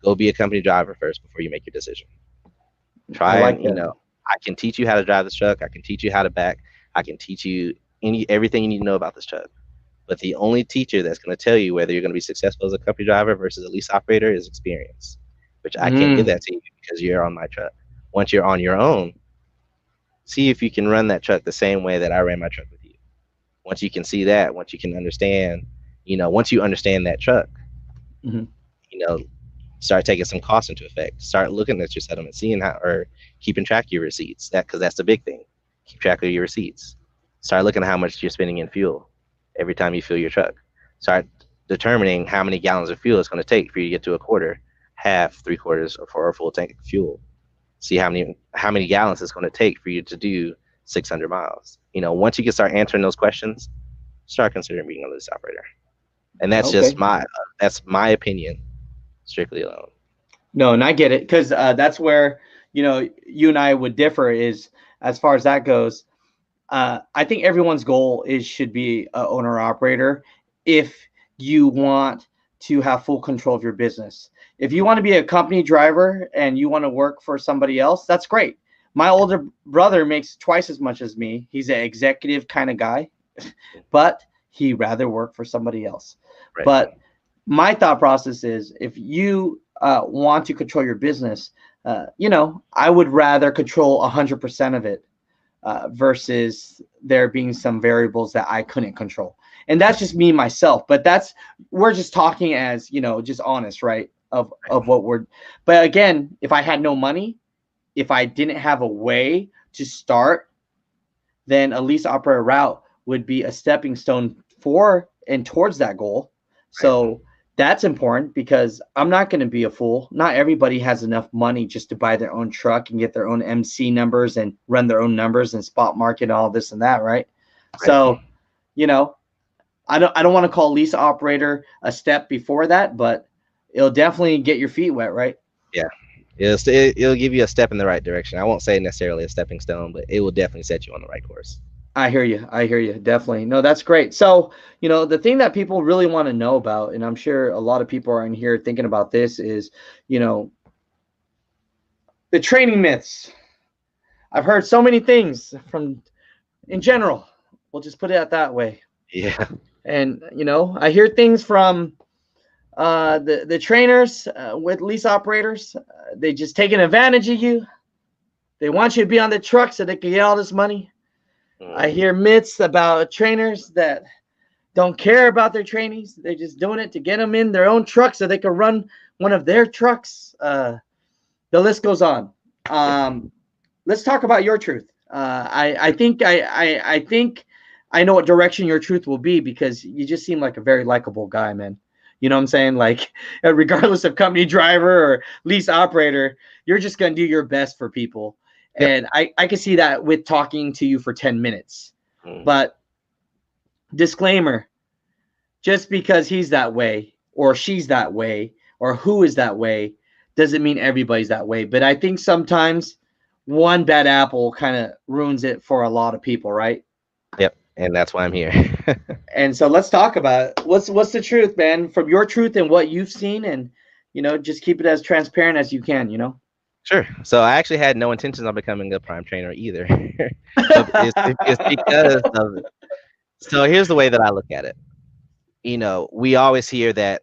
go be a company driver first before you make your decision. I Try, like and that. I can teach you how to drive this truck. I can teach you how to back. I can teach you everything you need to know about this truck. But the only teacher that's going to tell you whether you're going to be successful as a company driver versus a lease operator is experience, which I can't give that to you because you're on my truck. Once you're on your own, see if you can run that truck the same way that I ran my truck with you. Once you can see that, once you can understand, once you understand that truck, Mm-hmm. you know, start taking some costs into effect. Start looking at your settlement, seeing how, or keeping track of your receipts. Because that's the big thing. Keep track of your receipts. Start looking at how much you're spending in fuel every time you fuel your truck. Start determining how many gallons of fuel it's going to take for you to get to a quarter, half, 3/4, or for a full tank of fuel. See how many gallons it's going to take for you to do 600 miles. Once you can start answering those questions, start considering being a lease operator. And that's just Okay. my opinion, strictly alone. No, and I get it, because that's where you and I would differ, is as far as that goes. I think everyone's goal should be a owner operator if you want to have full control of your business. If you want to be a company driver and you want to work for somebody else, that's great. My older brother makes twice as much as me. He's an executive kind of guy, but he rather work for somebody else. Right. But my thought process is, if you want to control your business, I would rather control 100% of it versus there being some variables that I couldn't control. And that's just me myself, but we're just talking as, just honest, right? Of what but again, if I had no money, if I didn't have a way to start, then a lease operator route would be a stepping stone for and towards that goal. So that's important, because I'm not going to be a fool. Not everybody has enough money just to buy their own truck and get their own MC numbers and run their own numbers and spot market and all this and that, right? So, I don't want to call lease operator a step before that, but it'll definitely get your feet wet, right? Yeah. It'll give you a step in the right direction. I won't say necessarily a stepping stone, but it will definitely set you on the right course. I hear you. Definitely. No, that's great. So, the thing that people really want to know about, and I'm sure a lot of people are in here thinking about this, is, the training myths. I've heard so many things in general. We'll just put it that way. Yeah. And, I hear things from the trainers with lease operators. They just taking advantage of you. They want you to be on the truck so they can get all this money. I hear myths about trainers that don't care about their trainees. They're just doing it to get them in their own truck so they can run one of their trucks. The list goes on. Let's talk about your truth. I think I know what direction your truth will be, because you just seem like a very likable guy, man. You know what I'm saying? Like, regardless of company driver or lease operator, you're just going to do your best for people. And I can see that with talking to you for 10 minutes. But disclaimer, just because he's that way or she's that way or who is that way doesn't mean everybody's that way. But I think sometimes one bad apple kind of ruins it for a lot of people, right? Yep. And that's why I'm here. And so let's talk about it. What's the truth, man, from your truth and what you've seen, and, just keep it as transparent as you can, Sure. So I actually had no intentions of becoming a prime trainer either. It's because of. So here's the way that I look at it. We always hear that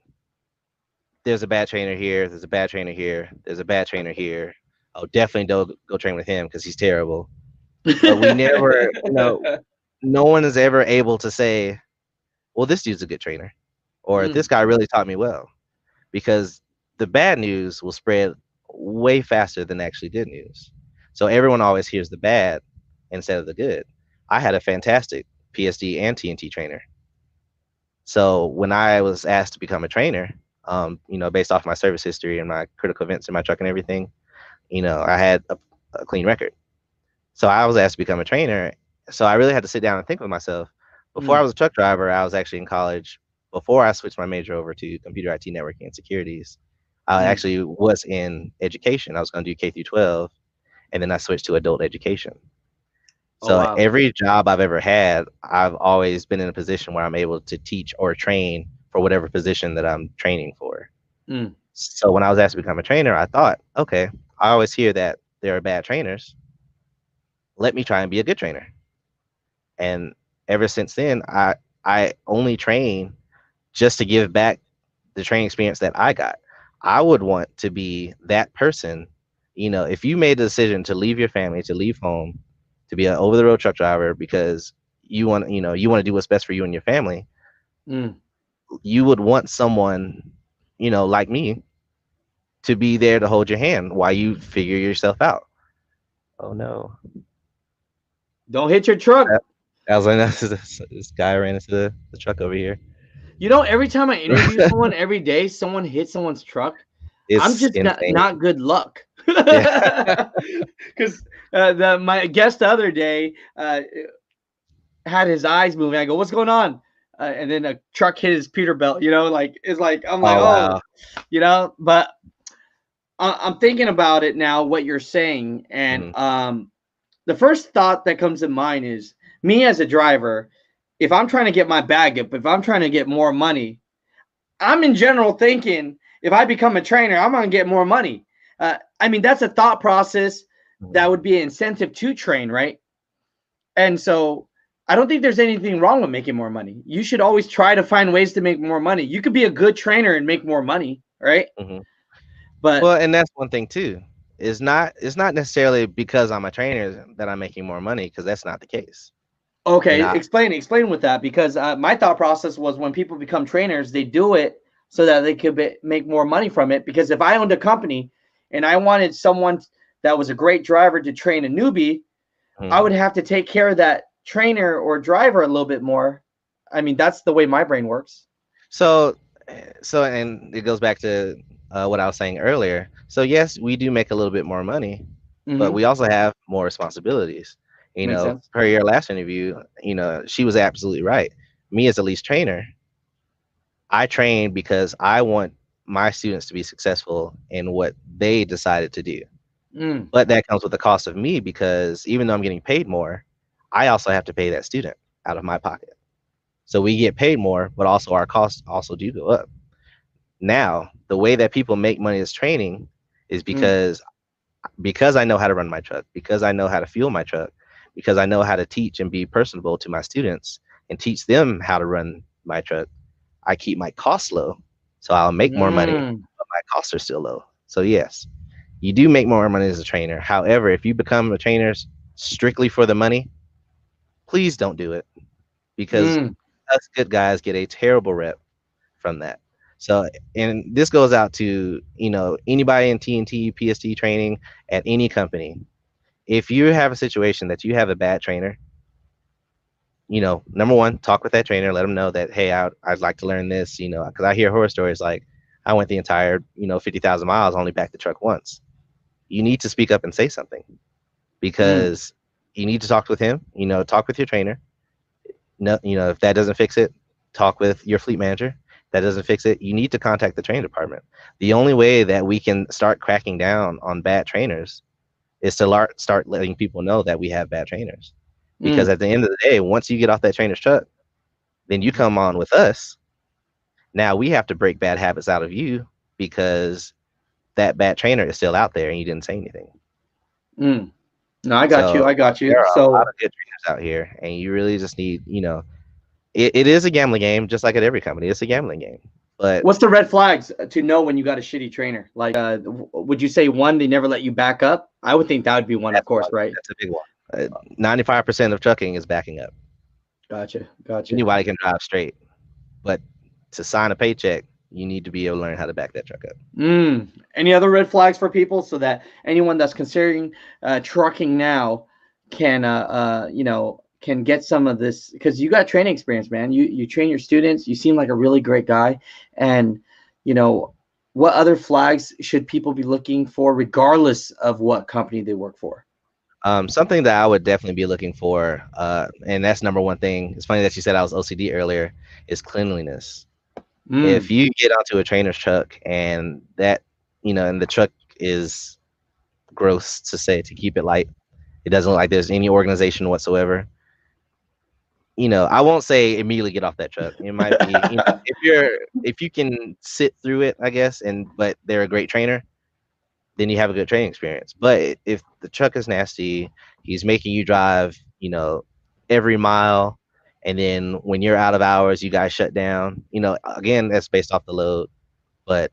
there's a bad trainer here, there's a bad trainer here, there's a bad trainer here. Oh, definitely don't go train with him because he's terrible. But we never, no one is ever able to say, well, this dude's a good trainer, or this guy really taught me well, because the bad news will spread way faster than actually good news. So everyone always hears the bad instead of the good. I had a fantastic PSD and TNT trainer. So when I was asked to become a trainer, based off my service history and my critical events in my truck and everything, I had a clean record. So I was asked to become a trainer. So I really had to sit down and think with myself. Before I was a truck driver, I was actually in college. Before I switched my major over to computer IT networking and securities, I actually was in education. I was going to do K through 12, and then I switched to adult education. Oh, So wow. every job I've ever had, I've always been in a position where I'm able to teach or train for whatever position that I'm training for. So when I was asked to become a trainer, I thought, okay, I always hear that there are bad trainers. Let me try and be a good trainer. And ever since then, I only train just to give back the training experience that I got. I would want to be that person. If you made the decision to leave your family, to leave home, to be an over-the-road truck driver because you want to do what's best for you and your family, you would want someone, like me, to be there to hold your hand while you figure yourself out. Oh no! Don't hit your truck. I was like, this guy ran into the truck over here. Every time I interview someone, every day someone hits someone's truck. I'm It's just insane. not good luck. Yeah. Because my guest the other day had his eyes moving. I go, "What's going on?" And then a truck hit his Peterbilt. I'm like, Oh, wow. But I'm thinking about it now. What you're saying, and the first thought that comes to mind is me as a driver. If I'm trying to get my bag up, if I'm trying to get more money, I'm in general thinking if I become a trainer, I'm going to get more money. That's a thought process that would be an incentive to train, right? And so I don't think there's anything wrong with making more money. You should always try to find ways to make more money. You could be a good trainer and make more money, right? But well, and that's one thing too. It's not necessarily because I'm a trainer that I'm making more money, because that's not the case. okay, explain with that, because my thought process was when people become trainers, they do it so that they could make more money from it. Because if I owned a company and I wanted someone that was a great driver to train a newbie, I would have to take care of that trainer or driver a little bit more. That's the way my brain works. So and it goes back to what I was saying earlier. So yes, we do make a little bit more money, but we also have more responsibilities. Makes sense. Per your last interview, she was absolutely right. Me as a lease trainer, I train because I want my students to be successful in what they decided to do. But that comes with the cost of me, because even though I'm getting paid more, I also have to pay that student out of my pocket. So we get paid more, but also our costs also do go up. Now, the way that people make money as training is because I know how to run my truck, because I know how to fuel my truck, because I know how to teach and be personable to my students and teach them how to run my truck. I keep my costs low, so I'll make more money, but my costs are still low. So yes, you do make more money as a trainer. However, if you become a trainer strictly for the money, please don't do it, because us good guys get a terrible rep from that. So, and this goes out to, anybody in TNT, PST training at any company. If you have a situation that you have a bad trainer, number one, talk with that trainer, let them know that, hey, I'd like to learn this, because I hear horror stories like, I went the entire, 50,000 miles, only back the truck once. You need to speak up and say something, because you need to talk with him, talk with your trainer. No, if that doesn't fix it, talk with your fleet manager. That doesn't fix it, you need to contact the training department. The only way that we can start cracking down on bad trainers is to start letting people know that we have bad trainers. Because at the end of the day, once you get off that trainer's truck, then you come on with us. Now we have to break bad habits out of you, because that bad trainer is still out there and you didn't say anything. No, I got you. There are a lot of good trainers out here, and you really just need, it is a gambling game, just like at every company. It's a gambling game. But what's the red flags to know when you got a shitty trainer? Like, would you say one, they never let you back up? I would think that would be one, of course, right? That's a big one. 95% of trucking is backing up. Gotcha. Anybody can drive straight, but to sign a paycheck, you need to be able to learn how to back that truck up. Any other red flags for people, so that anyone that's considering trucking now can, can get some of this, because you got training experience, man. You train your students. You seem like a really great guy, and you know, what other flags should people be looking for, regardless of what company they work for? Something that I would definitely be looking for, and that's number one thing. It's funny that you said I was OCD earlier, is cleanliness. If Mm, you get onto a trainer's truck and that, and the truck is gross, to keep it light, it doesn't look like there's any organization whatsoever. I won't say immediately get off that truck. It might be, if you can sit through it, I guess, but they're a great trainer, then you have a good training experience. But if the truck is nasty, he's making you drive, every mile, and then when you're out of hours, you guys shut down. Again, that's based off the load. But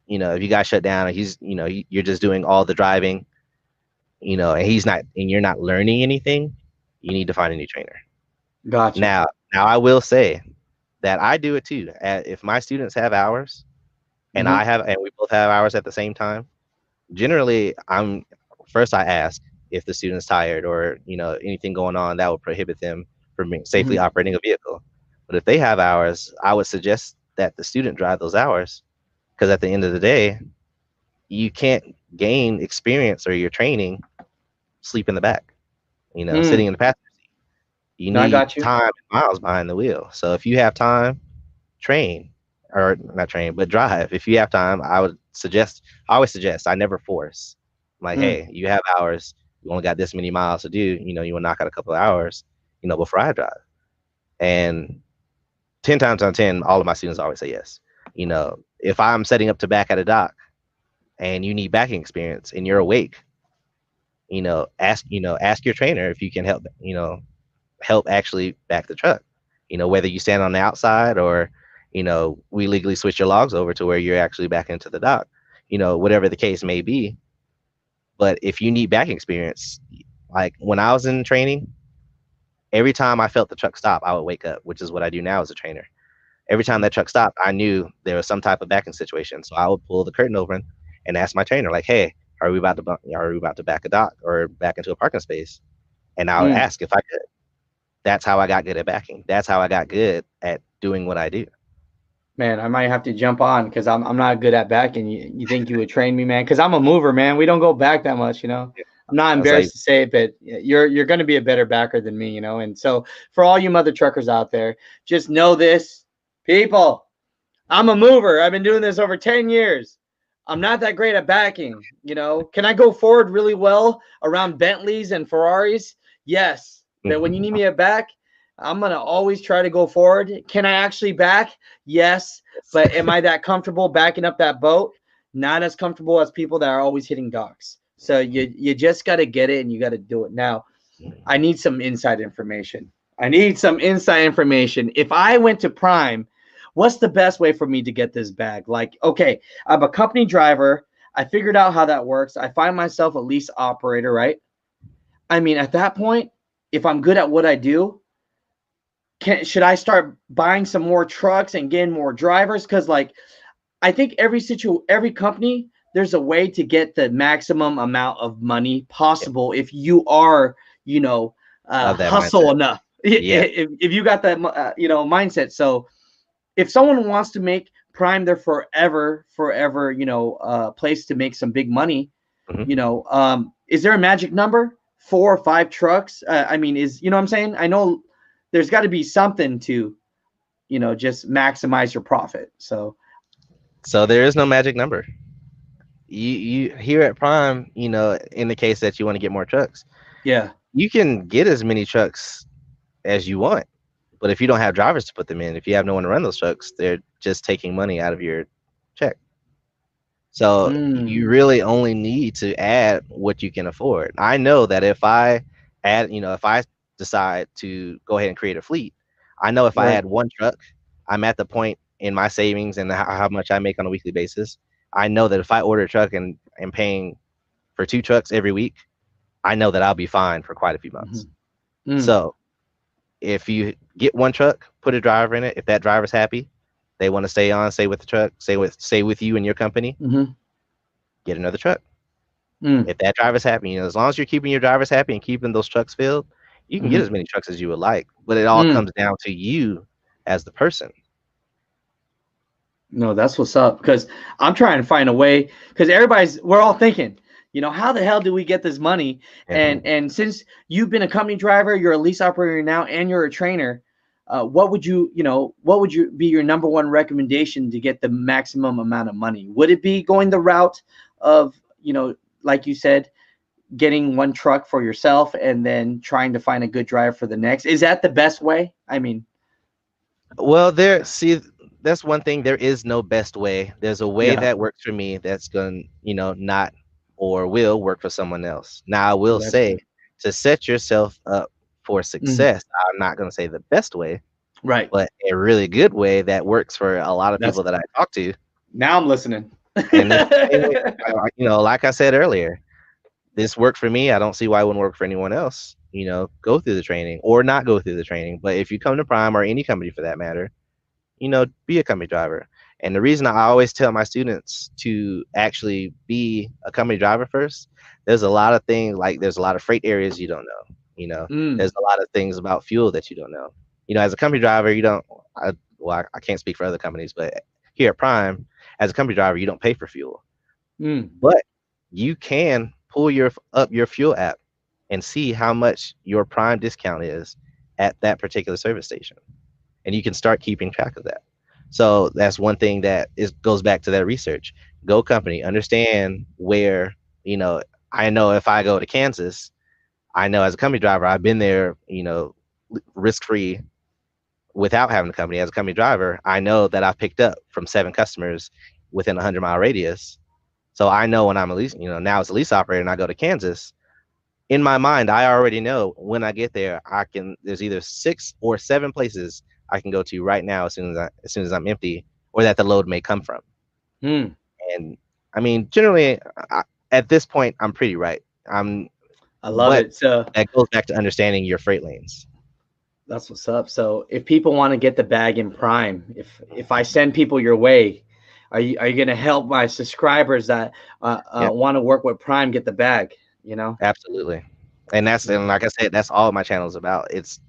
if you guys shut down and he's, you're just doing all the driving, and he's not, and you're not learning anything, you need to find a new trainer. gotcha. Now I will say that I do it too. If my students have hours and Hmm. and we both have hours at the same time, generally I ask if the student's tired or anything going on that would prohibit them from safely Hmm. operating a vehicle. But if they have hours, I would suggest that the student drive those hours, because at the end of the day, you can't gain experience or your training sleep in the back, sitting Mm. in the passenger seat. You No, I need got you. time and miles behind the wheel. So if you have time, train, or not train, but drive. If you have time, I always suggest, I never force. I'm like, Mm. hey, you have hours, you only got this many miles to do, you want to knock out a couple of hours, before I drive. And 10 times out of 10, all of my students always say yes. If I'm setting up to back at a dock and you need backing experience and you're awake, ask your trainer if you can help actually back the truck. Whether you stand on the outside or, we legally switch your logs over to where you're actually back into the dock, whatever the case may be. But if you need back experience, like when I was in training, every time I felt the truck stop, I would wake up, which is what I do now as a trainer. Every time that truck stopped, I knew there was some type of backing situation. So I would pull the curtain open and ask my trainer, like, hey, are we about to back a dock or back into a parking space? And I would Mm. ask if I could. That's how I got good at backing. That's how I got good at doing what I do. Man, I might have to jump on, because I'm not good at backing. You think you would train me, man? Because I'm a mover, man. We don't go back that much, you know. I'm not I was like, embarrassed to say it, but you're going to be a better backer than me, you know. And so for all you mother truckers out there, just know this, people. I'm a mover. I've been doing this over 10 years. I'm not that great at backing, you know. Can I go forward really well around Bentleys and Ferraris? Yes. But when you need me at back, I'm going to always try to go forward. Can I actually back? Yes. But am I that comfortable backing up that boat? Not as comfortable as people that are always hitting docks. So you just got to get it, and you got to do it. Now, I need some inside information. If I went to Prime, what's the best way for me to get this bag? Like, okay, I'm a company driver. I figured out how that works. I find myself a lease operator, right? I mean, at that point, if I'm good at what I do, should I start buying some more trucks and getting more drivers? Because like, I think every company, there's a way to get the maximum amount of money yeah, possible if you are, you know, of that hustle mindset. enough. Yeah. If you got that, mindset. So if someone wants to make Prime their forever, place to make some big money, Hmm. is there a magic number? 4 or 5 trucks? I mean, you know what I'm saying? I know there's got to be something to, just maximize your profit. So So there is no magic number. You here at Prime, in the case that you want to get more trucks, yeah. you can get as many trucks as you want. But if you don't have drivers to put them in, if you have no one to run those trucks, they're just taking money out of your check. So Mm, you really only need to add what you can afford. I know that if I decide to go ahead and create a fleet, I know if I right. add one truck, I'm at the point in my savings and how much I make on a weekly basis. I know that if I order a truck and am paying for 2 trucks every week, I know that I'll be fine for quite a few months. Mhm. Mm, So if you get one truck, put a driver in it. If that driver's happy, they want to stay with the truck, stay with you and your company, mhm, get another truck. mm, If that driver's happy, as long as you're keeping your drivers happy and keeping those trucks filled, You can get as many trucks as you would like, but it all comes down to you as the person. No, that's what's up. Because I'm trying to find a way. Because we're all thinking, how the hell do we get this money? And since you've been a company driver, you're a lease operator now, and you're a trainer, what would you be your number one recommendation to get the maximum amount of money? Would it be going the route of, like you said, getting one truck for yourself and then trying to find a good driver for the next? Is that the best way? I mean, well, that's one thing. There is no best way. There's a way that works for me that's going to, not or will work for someone else. Now, I will say to set yourself up for success, I'm not going to say the best way, right, but a really good way that works for a lot of people that I talk to. Now I'm listening. And like I said earlier, this worked for me. I don't see why it wouldn't work for anyone else. Go through the training or not go through the training. But if you come to Prime or any company for that matter, be a company driver. And the reason I always tell my students to actually be a company driver first, there's a lot of things, like there's a lot of freight areas you don't know. There's a lot of things about fuel that you don't know. As a company driver, I can't speak for other companies, but here at Prime, as a company driver, you don't pay for fuel. But you can pull up your fuel app and see how much your Prime discount is at that particular service station. And you can start keeping track of that. So that's one thing that goes back to that research. Go company, understand where, I know if I go to Kansas, I know as a company driver, I've been there, risk-free without having a company. As a company driver, I know that I've picked up from 7 customers within a 100-mile radius. So I know when I'm a lease, now as a lease operator and I go to Kansas, in my mind, I already know when I get there, there's either 6 or 7 places I can go to right now as soon as I'm empty, or that the load may come from. And I mean, generally, at this point, I'm pretty right. I love it. So that goes back to understanding your freight lanes. That's what's up. So if people want to get the bag in Prime, if I send people your way, are you going to help my subscribers that want to work with Prime get the bag? Absolutely. And like I said, that's all my channel is about. It's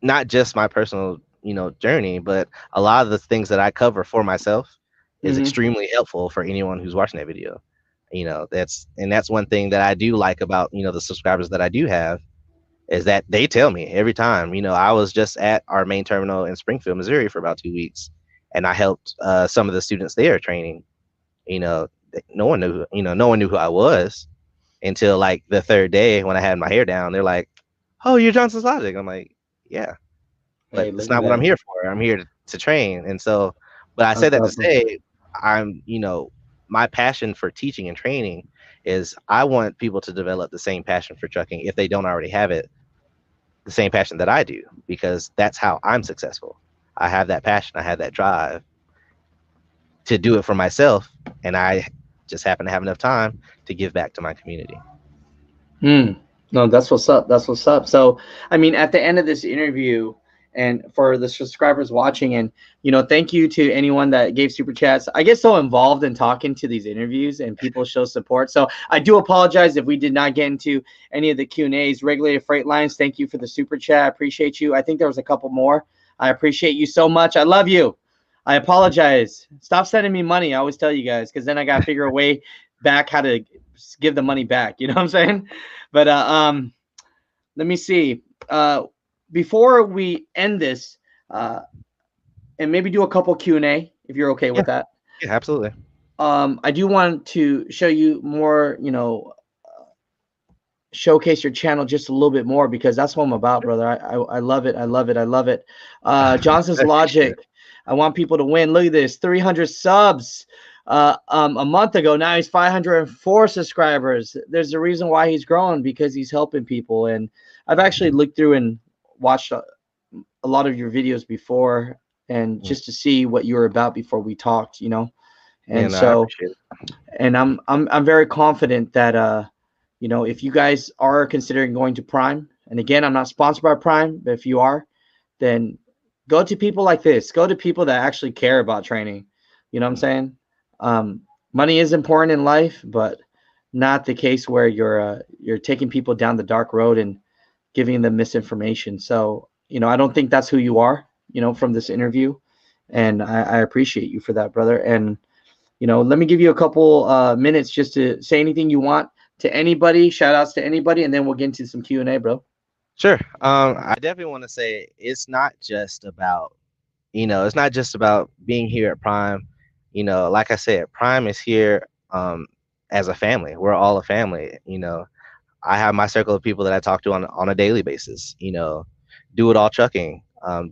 not just my personal journey, but a lot of the things that I cover for myself is extremely helpful for anyone who's watching that video. That's one thing that I do like about the subscribers that I do have, is that they tell me every time. I was just at our main terminal in Springfield, Missouri for about 2 weeks, and I helped some of the students there training. No one knew who I was until like the 3rd day when I had my hair down. They're like, "Oh, you're Johnson's Logic." I'm like, "Yeah." But it's not what I'm here for. I'm here to train. And so, but I said that to say, my passion for teaching and training is I want people to develop the same passion for trucking, if they don't already have it, the same passion that I do, because that's how I'm successful. I have that passion. I have that drive to do it for myself. And I just happen to have enough time to give back to my community. No, that's what's up. That's what's up. So, I mean, at the end of this interview, and for the subscribers watching, and thank you to anyone that gave super chats. I get so involved in talking to these interviews, and people show support. So I do apologize if we did not get into any of the Q&As. Regulated Freight Lines, thank you for the super chat. I appreciate you. I think there was a couple more. I appreciate you so much. I love you. I apologize. Stop sending me money. I always tell you guys, because then I got to figure a way back how to give the money back. You know what I'm saying? But let me see. Before we end this, and maybe do a couple Q&A, if you're okay with that. Yeah, absolutely. I do want to show you more, showcase your channel just a little bit more, because that's what I'm about, brother. I love it. I love it. I love it. Johnson's Logic. I want people to win. Look at this, 300 subs a month ago. Now he's 504 subscribers. There's a reason why he's growing, because he's helping people. And I've actually looked through and watched a lot of your videos before, and just to see what you were about before we talked, and so, and I'm very confident that if you guys are considering going to Prime, and again, I'm not sponsored by Prime, but if you are, then go to people like this. Go to people that actually care about training. You know what I'm saying? Money is important in life, but not the case where you're taking people down the dark road and giving them misinformation. So, I don't think that's who you are, from this interview. And I appreciate you for that, brother. And, let me give you a couple minutes just to say anything you want to anybody, shout outs to anybody, and then we'll get into some Q&A, bro. Sure. I definitely want to say it's not just about, it's not just about being here at Prime. Like I said, Prime is here as a family. We're all a family. I have my circle of people that I talk to on a daily basis. Do it all trucking.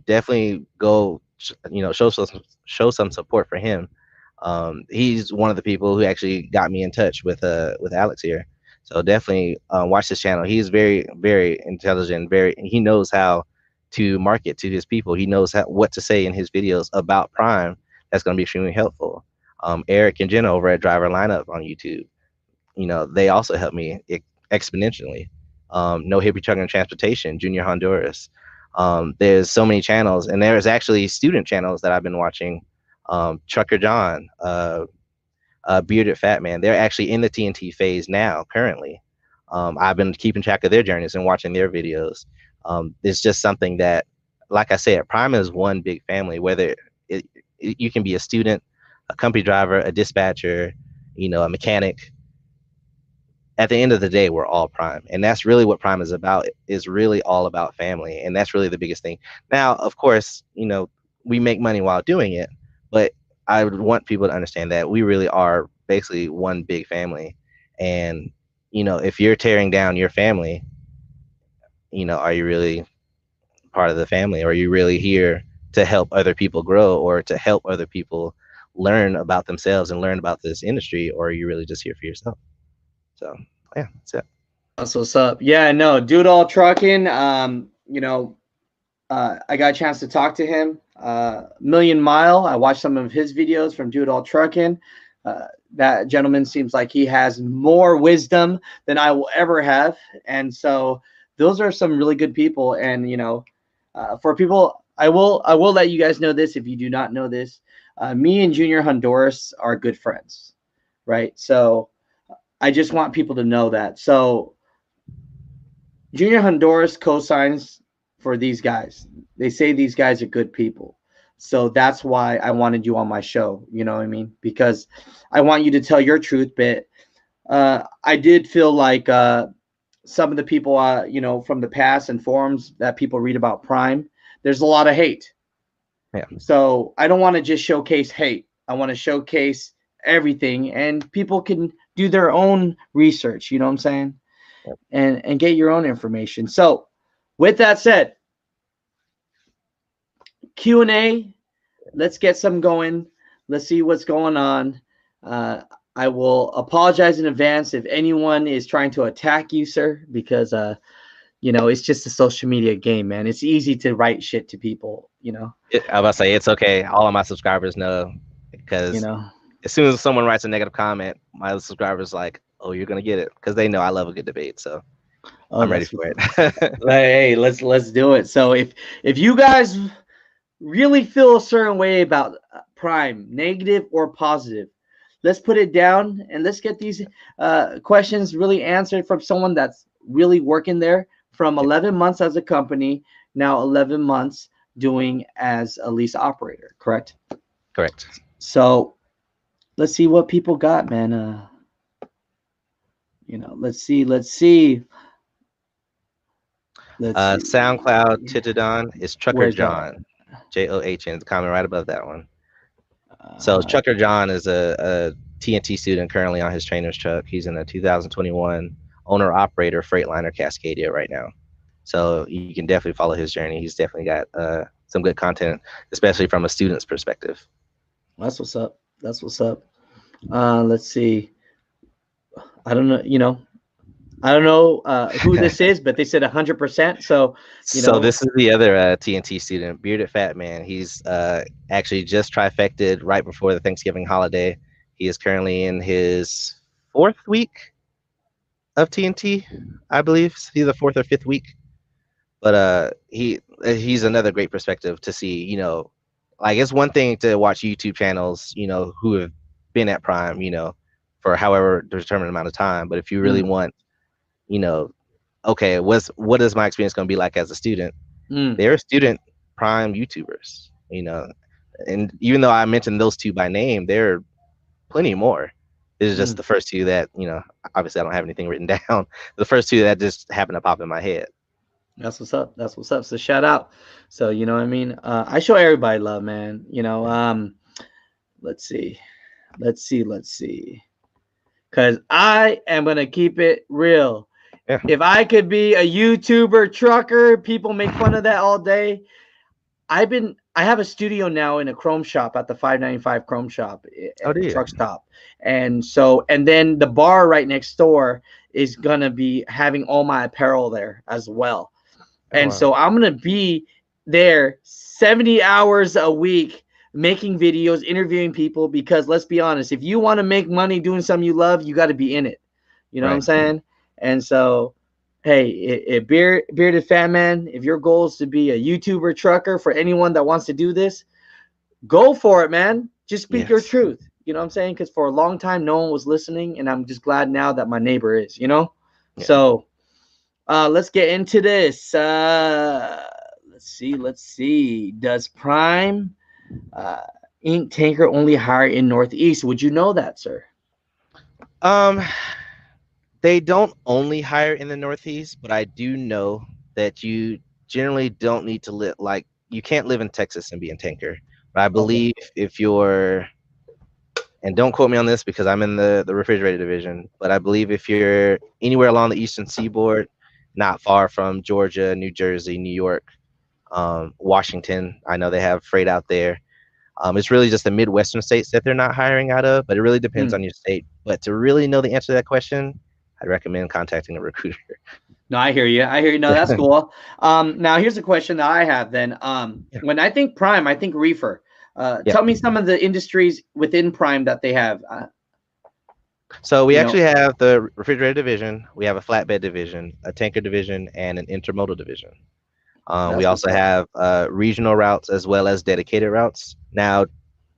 Definitely go. Show some support for him. He's one of the people who actually got me in touch with Alex here. So definitely watch his channel. He's very, very intelligent. He knows how to market to his people. He knows what to say in his videos about Prime. That's going to be extremely helpful. Eric and Jenna over at Driver Lineup on YouTube, they also help me exponentially. No Hippie Trucking and Transportation, Junior Honduras. There's so many channels, and there's actually student channels that I've been watching. Trucker John, Bearded Fat Man. They're actually in the TNT phase now, currently. I've been keeping track of their journeys and watching their videos. It's just something that, like I said, Prime is one big family. Whether you can be a student, a company driver, a dispatcher, a mechanic. At the end of the day, we're all Prime, and that's really what Prime is about. Is really all about family, and that's really the biggest thing. Now, of course, we make money while doing it, but I would want people to understand that we really are basically one big family. And if you're tearing down your family, are you really part of the family? Or are you really here to help other people grow, or to help other people learn about themselves and learn about this industry? Or are you really just here for yourself? So yeah, that's it. That's what's up. Yeah, no, Dude All Trucking. I got a chance to talk to him. Million Mile. I watched some of his videos from Dude All Trucking. That gentleman seems like he has more wisdom than I will ever have, and so those are some really good people. And for people, I will let you guys know this if you do not know this. Me and Junior Honduras are good friends, right? So I just want people to know that. So Junior Honduras co-signs for these guys. They say these guys are good people. So that's why I wanted you on my show. You know what I mean? Because I want you to tell your truth. But I did feel like some of the people, from the past and forums that people read about Prime, there's a lot of hate. Yeah. So I don't want to just showcase hate. I want to showcase everything, and people can do their own research. You know what I'm saying? Yep. And get your own information. So with that said, Q&A, let's get some going. Let's see what's going on. I will apologize in advance if anyone is trying to attack you, sir, because it's just a social media game, man. It's easy to write shit to people, I was about to say, it's okay. All of my subscribers know, because as soon as someone writes a negative comment, my subscribers like, oh, you're gonna get it, because they know I love a good debate. So I'm ready for it. Hey, let's do it. So if you guys really feel a certain way about Prime, negative or positive, let's put it down and let's get these questions really answered from someone that's really working there from 11 months as a company, now 11 months doing as a lease operator, correct? Correct. So let's see what people got, man. Let's see. SoundCloud Titadon is Trucker John, John, the comment right above that one. So Trucker John is a TNT student currently on his trainer's truck. He's in a 2021 owner-operator Freightliner Cascadia right now. So you can definitely follow his journey. He's definitely got some good content, especially from a student's perspective. That's what's up. Let's see. I don't know, I don't know who this is, but they said 100%. So, So this is the other TNT student, Bearded Fat Man. He's actually just trifected right before the Thanksgiving holiday. He is currently in his 4th week of TNT, I believe. It's either 4th or 5th week. But he's another great perspective to see. Like, it's one thing to watch YouTube channels, who have been at Prime, for however determined amount of time. But if you really want, you know, okay, what is my experience going to be like as a student? There are student Prime YouTubers, you know, and even though I mentioned those two by name, there are plenty more. This is just the first two that, you know, obviously I don't have anything written down. The first two that just happened to pop in my head. That's what's up. That's what's up. So shout out. So you know what I mean? I show everybody love, man. You know, let's see. Cause I am gonna keep it real. Yeah. If I could be a YouTuber trucker, people make fun of that all day. I have a studio now in a Chrome shop at the 595 Chrome shop at the truck stop. And then the bar right next door is gonna be having all my apparel there as well. And so I'm going to be there 70 hours a week making videos, interviewing people, because let's be honest, if you want to make money doing something you love, you got to be in it. You know what I'm saying? And so, hey, Bearded Fat Man, if your goal is to be a YouTuber trucker, for anyone that wants to do this, go for it, man. Just speak your truth. You know what I'm saying? Because for a long time, no one was listening. And I'm just glad now that my neighbor is, you know? Yeah. So let's get into this. Let's see. Does Prime Inc. Tanker only hire in Northeast? Would you know that, sir? They don't only hire in the Northeast, but I do know that you generally don't need to live, like, you can't live in Texas and be in tanker. But I believe if you're, and don't quote me on this because I'm in the refrigerator division, but I believe if you're anywhere along the Eastern Seaboard, not far from Georgia, New Jersey, New York, Washington, I know they have freight out there. It's really just the Midwestern states that they're not hiring out of, but it really depends on your state. But to really know the answer to that question, I'd recommend contacting a recruiter. No, I hear you. No, that's cool. Now here's a question that I have then. When I think Prime, I think reefer. Tell me some of the industries within Prime that they have. So we actually have the refrigerator division, we have a flatbed division, a tanker division, and an intermodal division. We also have regional routes as well as dedicated routes. Now,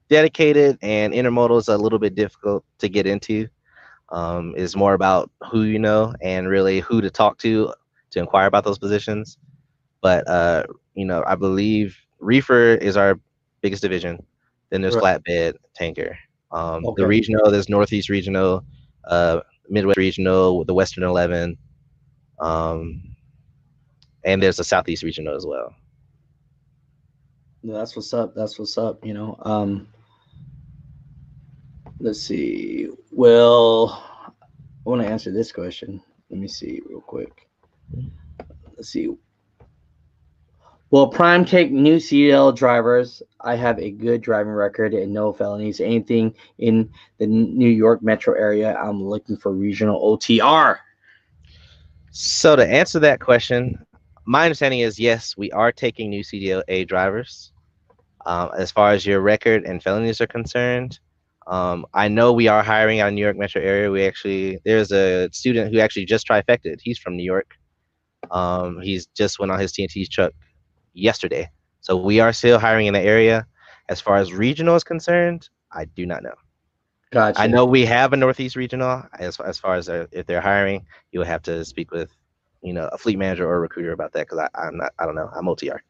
dedicated and intermodal is a little bit difficult to get into. It's more about who you know and really who to talk to inquire about those positions. But I believe reefer is our biggest division. Then there's flatbed, tanker. The regional, there's Northeast regional, Midwest regional, the Western 11, and there's a Southeast regional as well. That's what's up. That's what's up. Let's see. Well, I want to answer this question. Let me see real quick. Let's see. Will Prime take new CDL drivers? I have a good driving record and no felonies. Anything in the New York metro area? I'm looking for regional OTR. So to answer that question, my understanding is yes, we are taking new CDLA drivers. As far as your record and felonies are concerned, I know we are hiring out in New York metro area. There's a student who actually just trifected. He's from New York. He's just went on his TNT truck yesterday. So we are still hiring in the area. As far as regional is concerned, I do not know. Gotcha. I know we have a Northeast regional. As far as if they're hiring, you would have to speak with, a fleet manager or a recruiter about that, because I don't know. I'm OTR.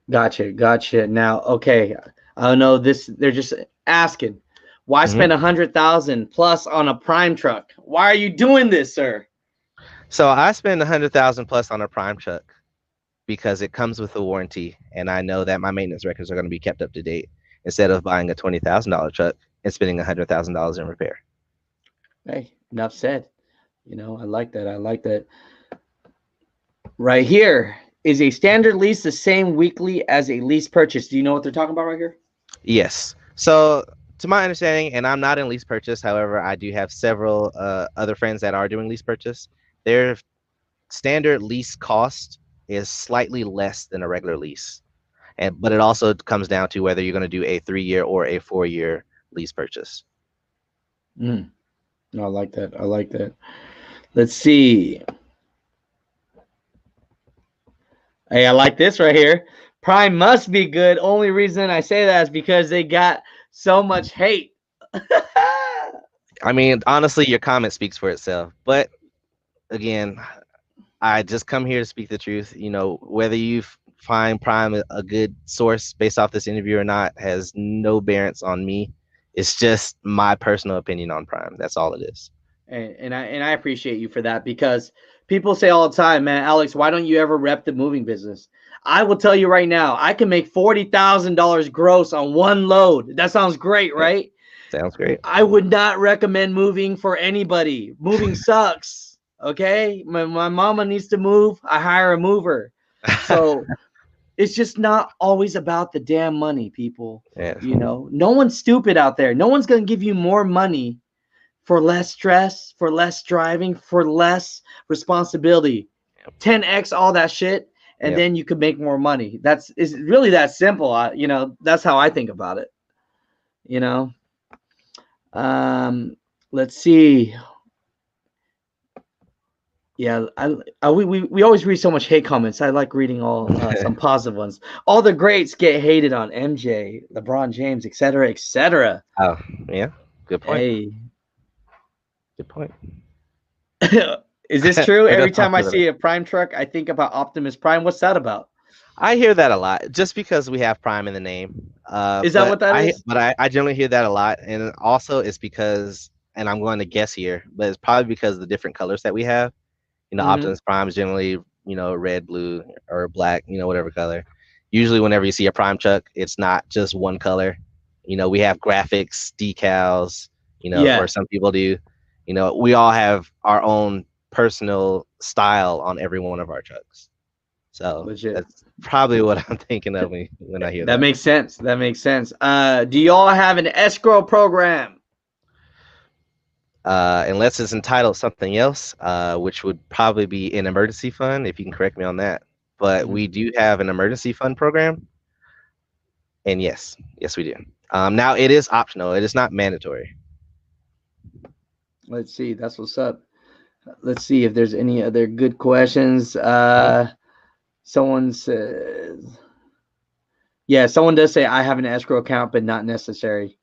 Gotcha. Now, okay, I don't know this. They're just asking, why spend $100,000 plus on a Prime truck? Why are you doing this, sir? So I spend $100,000 plus on a Prime truck because it comes with a warranty, and I know that my maintenance records are going to be kept up to date instead of buying a $20,000 truck and spending $100,000 in repair. Hey, enough said. I like that. Right here, is a standard lease the same weekly as a lease purchase? Do you know what they're talking about right here? Yes. So to my understanding, and I'm not in lease purchase, however, I do have several other friends that are doing lease purchase. Their standard lease cost is slightly less than a regular lease. But it also comes down to whether you're going to do a 3-year or a 4-year lease purchase. I like that. Let's see. Hey, I like this right here. Prime must be good. Only reason I say that is because they got so much hate. I mean, honestly, your comment speaks for itself. But again, I just come here to speak the truth. You know, whether you find Prime a good source based off this interview or not has no bearance on me. It's just my personal opinion on Prime. That's all it is. And I appreciate you for that, because people say all the time, man, Alex, why don't you ever rep the moving business? I will tell you right now, I can make $40,000 gross on one load. That sounds great, right? Sounds great. I would not recommend moving for anybody. Moving sucks. Okay, my mama needs to move. I hire a mover. So it's just not always about the damn money, people. Yeah. You know, no one's stupid out there. No one's gonna give you more money for less stress, for less driving, for less responsibility. 10x all that shit, and then you could make more money. It's really that simple. You know, that's how I think about it. You know, let's see. Yeah, we always read so much hate comments. I like reading all some positive ones. All the greats get hated on: MJ, LeBron James, etc., etc. Oh, yeah. Good point. Hey. Good point. Is this true? Every time I see a Prime truck, I think about Optimus Prime. What's that about? I hear that a lot, just because we have Prime in the name. Is that what that is? But I generally hear that a lot, and also it's because, and I'm going to guess here, but it's probably because of the different colors that we have. You know, Optimus Prime is generally, you know, red, blue, or black, you know, whatever color. Usually whenever you see a Prime truck, it's not just one color. You know, we have graphics, decals, you know, or some people do. You know, we all have our own personal style on every one of our trucks. So that's probably what I'm thinking of when I hear that. That makes sense. That makes sense. Do y'all have an escrow program? Unless it's entitled something else, which would probably be an emergency fund, if you can correct me on that. But we do have an emergency fund program. And yes, we do. Now it is optional. It is not mandatory. Let's see. That's what's up. Let's see if there's any other good questions. Someone says, yeah, someone does say I have an escrow account, but not necessary.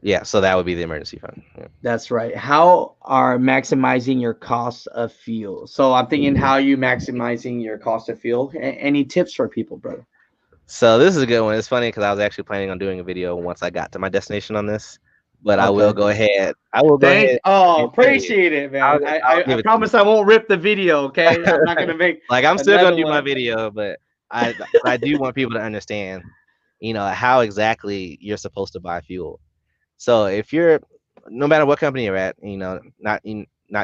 Yeah, so that would be the emergency fund. Yeah. That's right. How are maximizing your cost of fuel? So I'm thinking, how are you maximizing your cost of fuel? Any tips for people, brother? So this is a good one. It's funny because I was actually planning on doing a video once I got to my destination on this. But I will go ahead. Oh, appreciate it, man. I promise I won't rip the video, okay? I'm not gonna make like I'm still gonna do my video, but I do want people to understand, you know, how exactly you're supposed to buy fuel. So if you're, no matter what company you're at, you know, not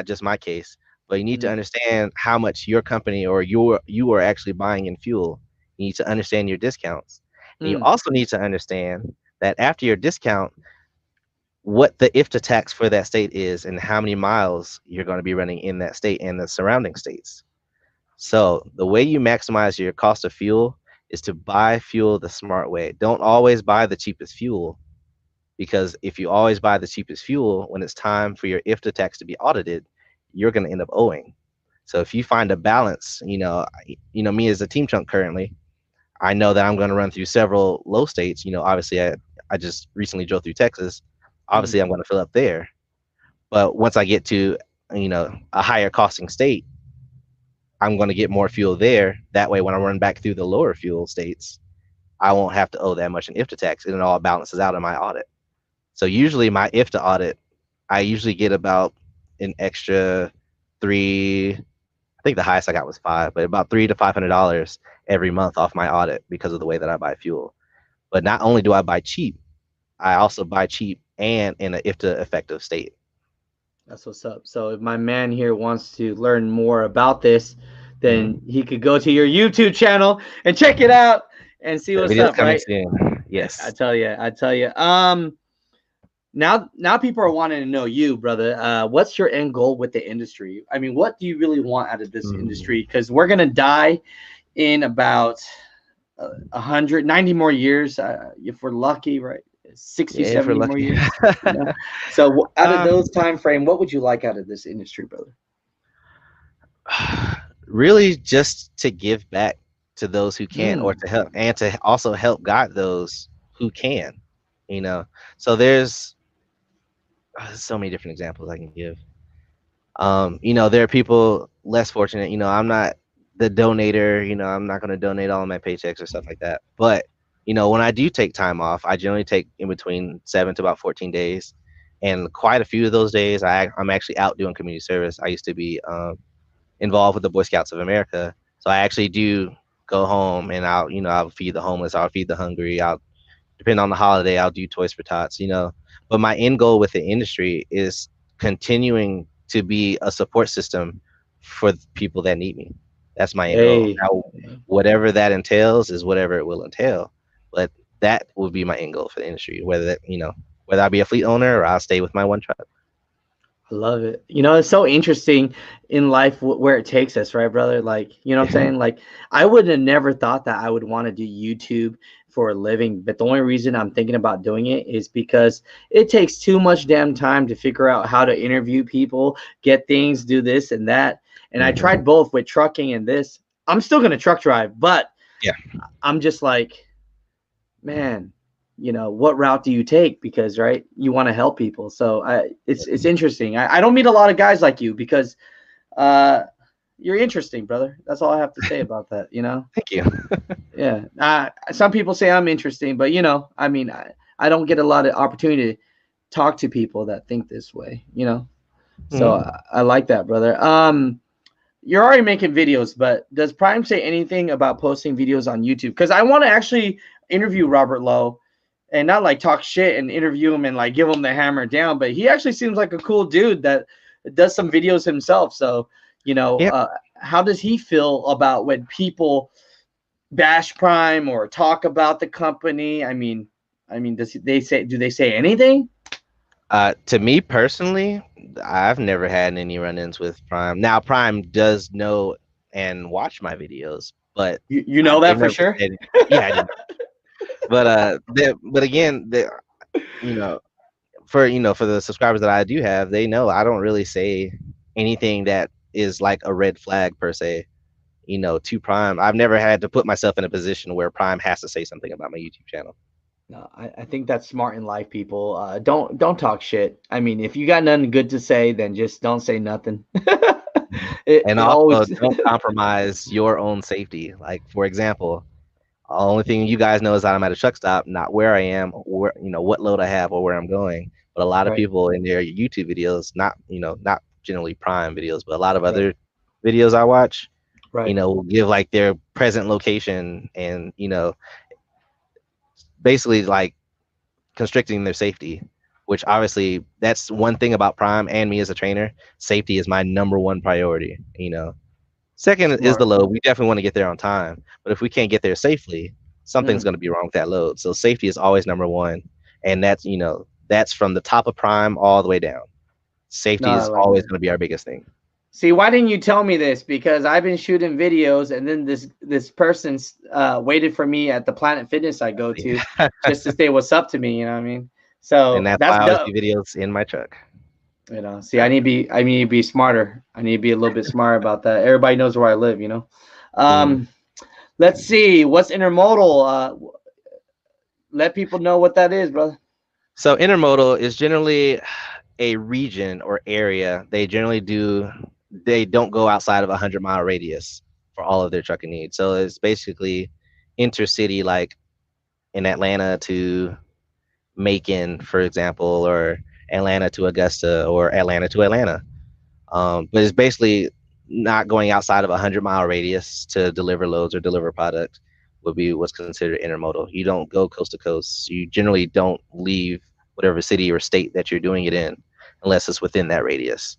just my case, but you need to understand how much your company or you are actually buying in fuel. You need to understand your discounts. And you also need to understand that after your discount, what the IFTA tax for that state is and how many miles you're going to be running in that state and the surrounding states. So the way you maximize your cost of fuel is to buy fuel the smart way. Don't always buy the cheapest fuel, because if you always buy the cheapest fuel, when it's time for your IFTA tax to be audited, you're going to end up owing. So if you find a balance, you know, me as a team chunk currently, I know that I'm going to run through several low states. You know, obviously I just recently drove through Texas. Obviously I'm going to fill up there. But once I get to, you know, a higher costing state, I'm going to get more fuel there. That way, when I run back through the lower fuel states, I won't have to owe that much in IFTA tax, and it all balances out in my audit. So usually my IFTA audit, I usually get about an extra I think the highest I got was $5, but about $300 to $500 every month off my audit because of the way that I buy fuel. But not only do I buy cheap, I also buy cheap and in an IFTA effective state. That's what's up. So if my man here wants to learn more about this, then he could go to your YouTube channel and check it out and see what's up, right? Soon. Yes. I tell you. Now people are wanting to know you, brother. What's your end goal with the industry? I mean, what do you really want out of this industry? Because we're gonna die in about 190 more years, if we're lucky, right? 60, 70 more years. You know? So out of those time frame, what would you like out of this industry, brother? Really just to give back to those who can, or to help, and to also help guide those who can, you know. So there's So many different examples I can give. There are people less fortunate. I'm not the donator. I'm not going to donate all of my paychecks or stuff like that. But when I do take time off, I generally take in between 7 to about 14 days, and quite a few of those days, I'm actually out doing community service. I used to be involved with the Boy Scouts of America, so I actually do go home and I'll feed the homeless, I'll feed the hungry, I'll depending on the holiday, I'll do Toys for Tots. But my end goal with the industry is continuing to be a support system for the people that need me. That's my end goal. Hey, Now, whatever that entails is whatever it will entail. But that will be my end goal for the industry, whether I be a fleet owner or I'll stay with my one truck. I love it. It's so interesting in life where it takes us, right, brother? Like, you know what I'm saying? Like, I would have never thought that I would want to do YouTube for a living, but the only reason I'm thinking about doing it is because it takes too much damn time to figure out how to interview people, get things, do this and that. And I tried both with trucking and this. I'm still going to truck drive, but Yeah. I'm just like, man, what route do you take? Because right, you want to help people. So it's interesting. I don't meet a lot of guys like you because you're interesting, brother. That's all I have to say about that. Thank you. Yeah. Some people say I'm interesting, but I mean, I don't get a lot of opportunity to talk to people that think this way. So I like that, brother. You're already making videos, but does Prime say anything about posting videos on YouTube? Because I want to actually interview Robert Lowe and not like talk shit and interview him and like give him the hammer down, but he actually seems like a cool dude that does some videos himself. So, how does he feel about when people bash Prime or talk about the company? I mean, do they say anything? To me personally, I've never had any run-ins with Prime. Now, Prime does know and watch my videos, but You know they've that for never sure. said, yeah, I do. But again, you know, for the subscribers that I do have, they know I don't really say anything that is like a red flag per se. To Prime, I've never had to put myself in a position where Prime has to say something about my YouTube channel. No, I think that's smart in life, people. Don't talk shit. I mean, if you got nothing good to say, then just don't say nothing. And it also, always don't compromise your own safety. Like, for example, the only thing you guys know is that I'm at a truck stop, not where I am, or what load I have, or where I'm going. But a lot of right, people in their YouTube videos, not generally Prime videos, but a lot of right, other videos I watch, right. will give like their present location and basically like constricting their safety. Which obviously that's one thing about Prime and me as a trainer. Safety is my number one priority. Second is the Smart. load. We definitely want to get there on time, but if we can't get there safely, something's Mm, going to be wrong with that load. So safety is always number one, and that's from the top of Prime all the way down. no, Safety I is like always that. going to be our biggest thing. See, why didn't you tell me this? Because I've been shooting videos, and then this person's waited for me at the Planet Fitness I go to just to say what's up to me. You know what I mean? And So that's that's why I always do dope. videos in my truck. See, I need to be smarter. I need to be a little bit smarter about that. Everybody knows where I live. Mm. Let's see. What's intermodal? Let people know what that is, brother. So intermodal is generally a region or area. They don't go outside of a 100-mile radius for all of their trucking needs. So it's basically intercity, like in Atlanta to Macon, for example, or Atlanta to Augusta, or Atlanta to Atlanta. But it's basically not going outside of a 100-mile radius to deliver loads or deliver product would be what's considered intermodal. You don't go coast to coast. You generally don't leave whatever city or state that you're doing it in unless it's within that radius.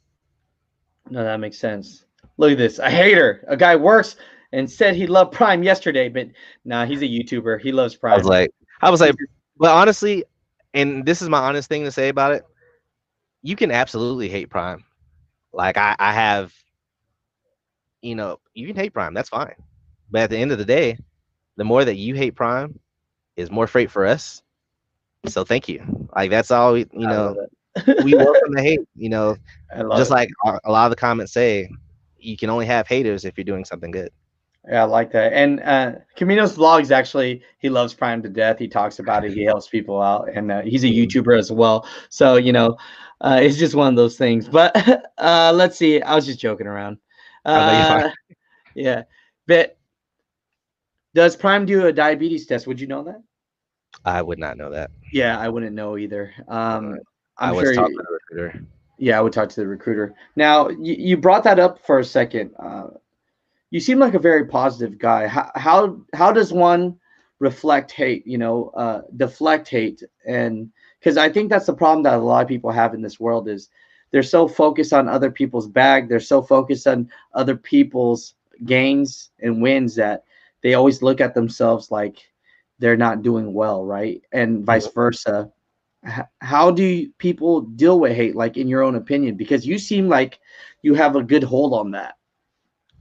No, that makes sense. Look at this. A hater. A guy works and said he loved Prime yesterday, but nah, he's a YouTuber. He loves I was Prime. like, I was He's like, but honestly, and this is my honest thing to say about it, you can absolutely hate Prime. Like I have, you can hate Prime, that's fine. But at the end of the day, the more that you hate Prime is more freight for us. So thank you. Like that's all I love we it. welcome the hate, I love just it. like a lot of the comments say, you can only have haters if you're doing something good. Yeah, I like that. And Camino's vlogs, actually, he loves Prime to death. He talks about it. He helps people out, and he's a Mhm. YouTuber as well. So it's just one of those things. But let's see. I was just joking around. I know you are. Uh, yeah. But does Prime do a diabetes test? Would you know that? I would not know that. Yeah, I wouldn't know either. I I'm was sure. talking to a recruiter. Yeah, I would talk to the recruiter. Now, you brought that up for a second. You seem like a very positive guy. How does one reflect hate? Deflect hate, and because I think that's the problem that a lot of people have in this world is they're so focused on other people's bag, they're so focused on other people's gains and wins that they always look at themselves like they're not doing well, right? And vice Mhm. versa. How do people deal with hate, like in your own opinion? Because you seem like you have a good hold on that.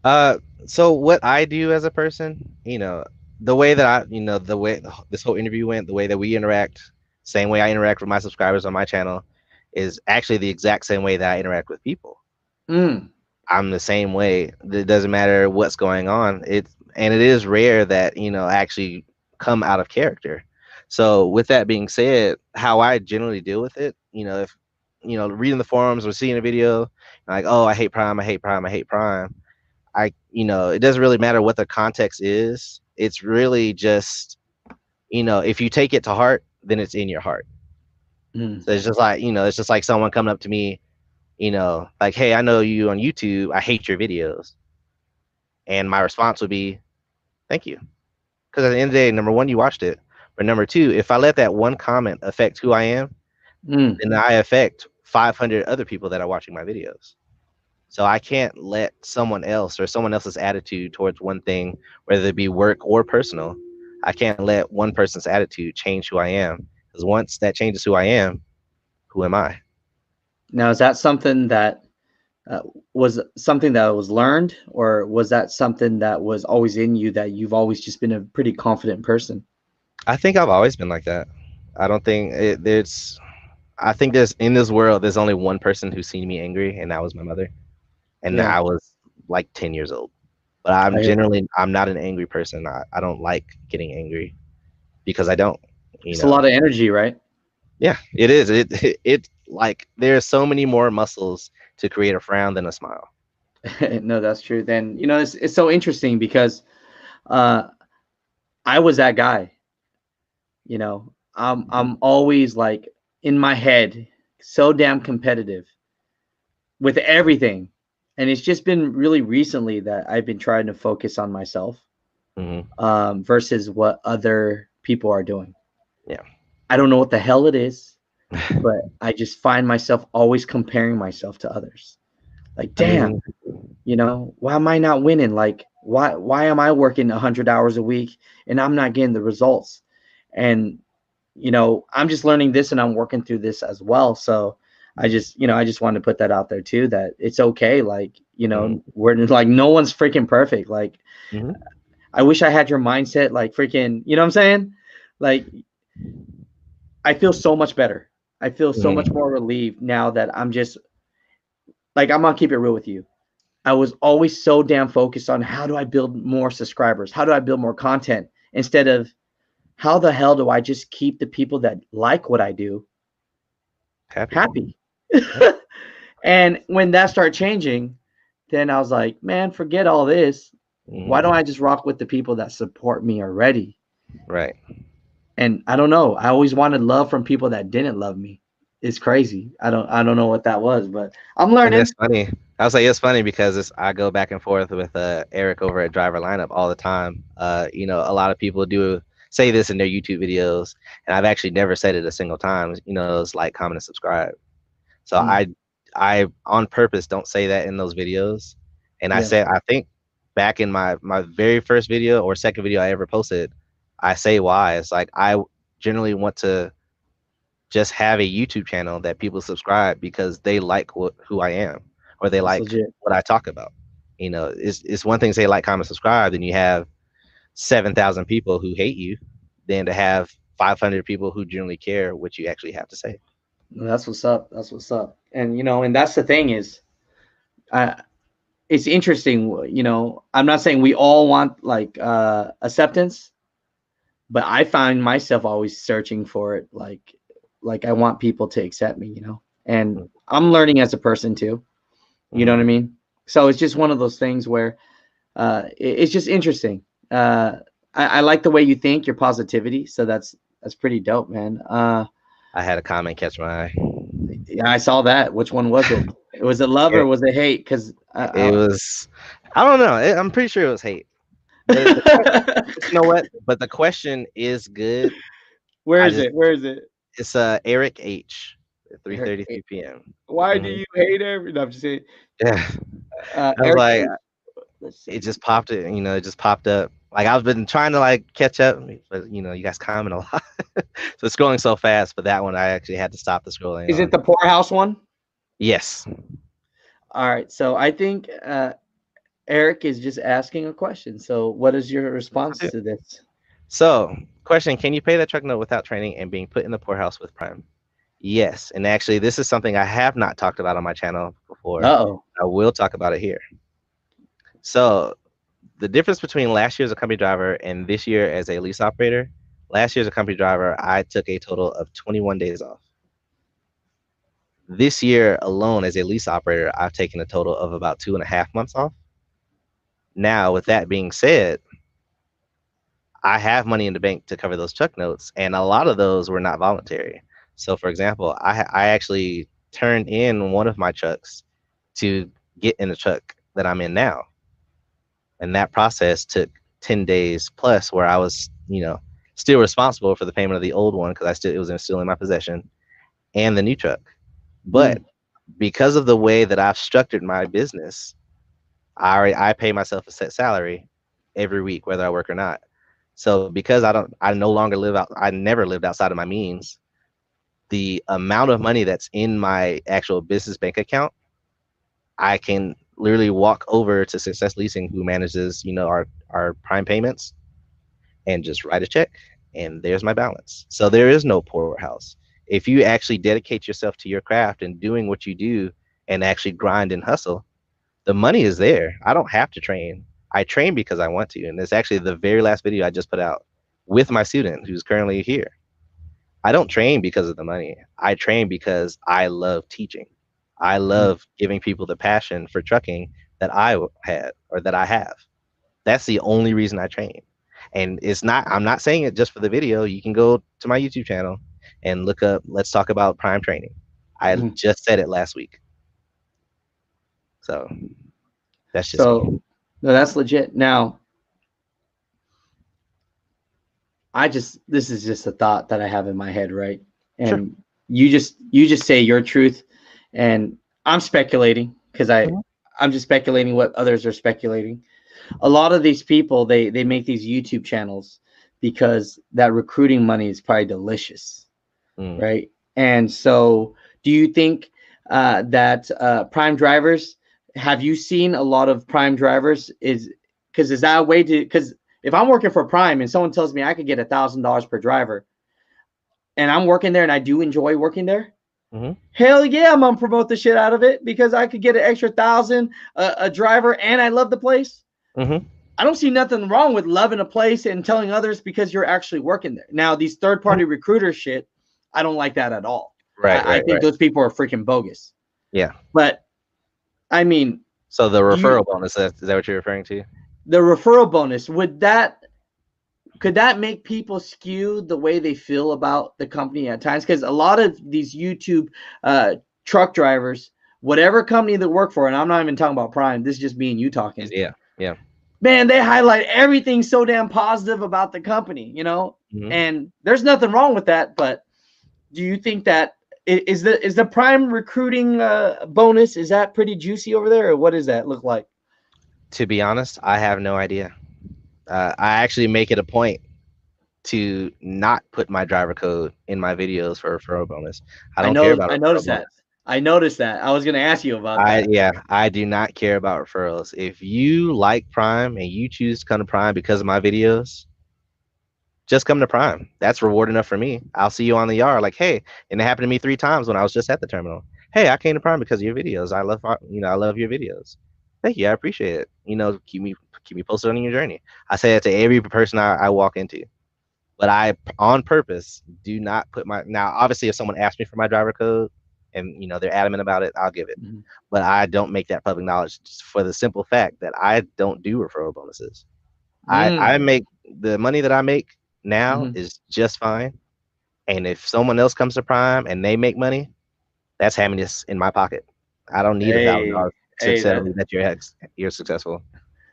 Uh, so what I do as a person, the way that the way this whole interview went, the way that we interact, same way I interact with my subscribers on my channel, is actually the exact same way that I interact with people. Mm, I'm the same way. It doesn't matter what's going on. It is rare that, I actually come out of character. So with that being said, how I generally deal with it, if reading the forums or seeing a video like, oh, I hate Prime, I hate Prime, I hate Prime. It doesn't really matter what the context is. It's really just, if you take it to heart, then it's in your heart. mm. So it's just like someone coming up to me, like, hey, I know you on YouTube. I hate your videos. And my response would be, thank you. Because at the end of the day, number one, you watched it. But number two, if I let that one comment affect who I am, Mm. then I affect 500 other people that are watching my videos. So I can't let someone else or someone else's attitude towards one thing, whether it be work or personal, I can't let one person's attitude change who I am. Because once that changes who I am, who am I? Now, is that something that uh, was something that was learned, or was that something that was always in you that you've always just been a pretty confident person? I think I've always been like that. I don't think I think there's in this world, there's only one person who's seen me angry, and that was my mother. And Yeah, I was like 10 years old. But I, I'm not an angry person. I don't like getting angry because I don't, you it's a know. lot of energy, right? Yeah, it is. It like there's so many more muscles to create a frown than a smile. No, that's true. Then it's so interesting because uh, I was that guy. Mhm. I'm always like in my head, so damn competitive with everything. And it's just been really recently that I've been trying to focus on myself Mhm. versus what other people are doing. Yeah. I don't know what the hell it is, but I just find myself always comparing myself to others. Like, I mean, damn, why am I not winning? Like, why am I working 100 hours a week and I'm not getting the results? And I'm just learning this and I'm working through this as well. So I just wanted to put that out there too, that it's okay. Like, mhm. we're like, no one's freaking perfect. Like, Mhm. I wish I had your mindset, like freaking, you know what I'm saying? Like, I feel so much better. I feel so much Mhm. more relieved now that I'm just like, I'm gonna keep it real with you. I was always so damn focused on how do I build more subscribers? How do I build more content instead of how the hell do I just keep the people that like what I do Happy. happy? Yeah. And when that started changing, then I was like, man, forget all this. Why don't Mhm. I just rock with the people that support me already? Right. And I don't know. I always wanted love from people that didn't love me. It's crazy. I don't know what that was, but I'm And learning. it's funny. I was like, it's funny because I go back and forth with Eric over at Driver Lineup all the time. A lot of people do say this in their YouTube videos, and I've actually never said it a single time. It's like, comment, and subscribe. So Mm, I on purpose don't say that in those videos. And yeah, I think back in my very first video or second video I ever posted, I say why. It's like I generally want to just have a YouTube channel that people subscribe because they like who I am or they that's like legit. what I talk about. It's one thing to say like, comment, subscribe, then you have 7,000 people who hate you, than to have 500 people who generally care what you actually have to say. That's what's up. That's what's up. And and that's the thing is, I it's interesting, you know. I'm not saying we all want like acceptance, but I find myself always searching for it. Like I want people to accept me, you know. And I'm learning as a person too. You know what I mean? So it's just one of those things where it's just interesting. I like the way you think, your positivity. So that's pretty dope, man. I had a comment catch my eye. Yeah, I saw that. Which one was it? Was it love or was it hate? Because It was, I don't know. I'm pretty sure it was hate. You know what? But the question is good. Where is it? Where is it? It's Eric H. at 3:33 p.m. Why do you hate every? No, I'm just saying. Yeah. I was like, it just popped it. You know, it just popped up. Like I've been trying to like catch up, but you know, you guys comment a lot, so it's scrolling so fast. But that one, I actually had to stop the scrolling. Is it the poorhouse one? Yes. All right. So I think Eric is just asking a question. So what is your response to this? So, question: can you pay that truck note without training and being put in the poorhouse with Prime? Yes, and actually, this is something I have not talked about on my channel before. Uh-oh. I will talk about it here. So, the difference between last year as a company driver and this year as a lease operator, last year as a company driver, I took a total of 21 days off. This year alone as a lease operator, I've taken a total of about 2.5 months off. Now, with that being said, I have money in the bank to cover those truck notes, and a lot of those were not voluntary. So, for example, I actually turned in one of my trucks to get in the truck that I'm in now. And that process took 10 days plus, where I was, you know, still responsible for the payment of the old one because it was still in my possession, and the new truck. But because of the way that I've structured my business, I pay myself a set salary every week, whether I work or not. So because I no longer I never lived outside of my means, the amount of money that's in my actual business bank account, I can literally walk over to Success Leasing, who manages, you know, our Prime payments, and just write a check, and there's my balance. So there is no poorhouse. If you actually dedicate yourself to your craft and doing what you do and actually grind and hustle, the money is there. I don't have to train. I train because I want to. And it's actually the very last video I just put out with my student who's currently here. I don't train because of the money. I train because I love teaching. I love giving people the passion for trucking that I had or that I have. That's the only reason I train. And it's not, I'm not saying it just for the video. You can go to my YouTube channel and look up, let's talk about Prime training. I just said it last week. So that's just me. No, that's legit. Now, this is just a thought that I have in my head, right? And Sure. you just say your truth, and I'm speculating because I'm just speculating what others are speculating. A lot of these people, they make these YouTube channels because that recruiting money is probably delicious, right? And so, do you think that Prime drivers, have you seen a lot of Prime drivers? Is that a way to? Because if I'm working for Prime and someone tells me I could get $1,000 per driver, and I'm working there and I do enjoy working there, hell yeah, I'm gonna promote the shit out of it because I could get an extra 1,000 a driver, and I love the place. I don't see nothing wrong with loving a place and telling others because you're actually working there. Now, these third-party recruiter shit, I don't like that at all. I think those people are freaking bogus. Yeah. But I mean, so the referral bonus, is that what you're referring to? The referral bonus, could that make people skew the way they feel about the company at times? Because a lot of these YouTube truck drivers, whatever company they work for, and I'm not even talking about Prime, this is just me and you talking. Yeah. Man, they highlight everything so damn positive about the company, you know? And there's nothing wrong with that, but do you think that is the Prime recruiting bonus, is that pretty juicy over there, or what does that look like? To be honest, I have no idea. I actually make it a point to not put my driver code in my videos for referral bonus. I don't care about. I noticed that. I noticed that. I was going to ask you about that. Yeah, I do not care about referrals. If you like Prime and you choose to come to Prime because of my videos, just come to Prime. That's reward enough for me. I'll see you on the yard. Like, hey, and it happened to me 3 times when I was just at the terminal. Hey, I came to Prime because of your videos. I love your videos. Thank you. I appreciate it. Keep me posted on your journey. I say it to every person I walk into. But I, on purpose, do not put my. Now, obviously, if someone asks me for my driver code, and they're adamant about it, I'll give it. Mhm. But I don't make that public knowledge just for the simple fact that I don't do referral bonuses. I Mm. make the money that I make now Mhm. is just fine. And if someone else comes to Prime and they make money, that's happiness in my pocket. I don't need Hey, $1,000 to hey, tell that. me that you're successful.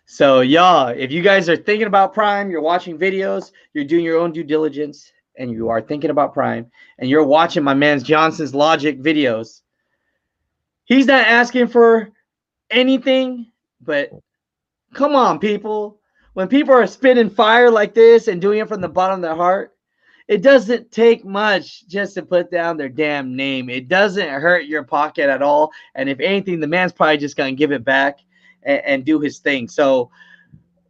So y'all, if you guys are thinking about Prime, you're watching videos, you're doing your own due diligence, and you are thinking about Prime, and you're watching my man's Johnson's Logic videos, he's not asking for anything, but come on, people. When people are spitting fire like this and doing it from the bottom of their heart, it doesn't take much just to put down their damn name. It doesn't hurt your pocket at all. And if anything, the man's probably just going to give it back and do his thing. So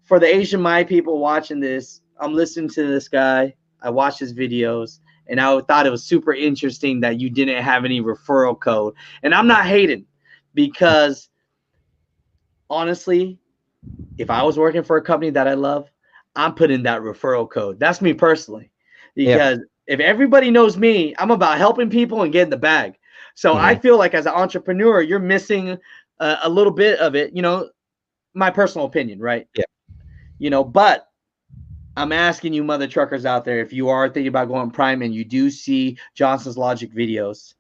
for the Asian Mai people watching this, I'm listening to this guy. I watched his videos, and I thought it was super interesting that you didn't have any referral code. And I'm not hating because honestly, if I was working for a company that I love, I'm putting that referral code. That's me personally. Yeah. Because if everybody knows me, I'm about helping people and getting the bag. So I Hmm. feel like as an entrepreneur, you're missing a little bit of it, my personal opinion, right? Yeah. But I'm asking you mother truckers out there, if you are thinking about going Prime and you do see Johnson's Logic videos,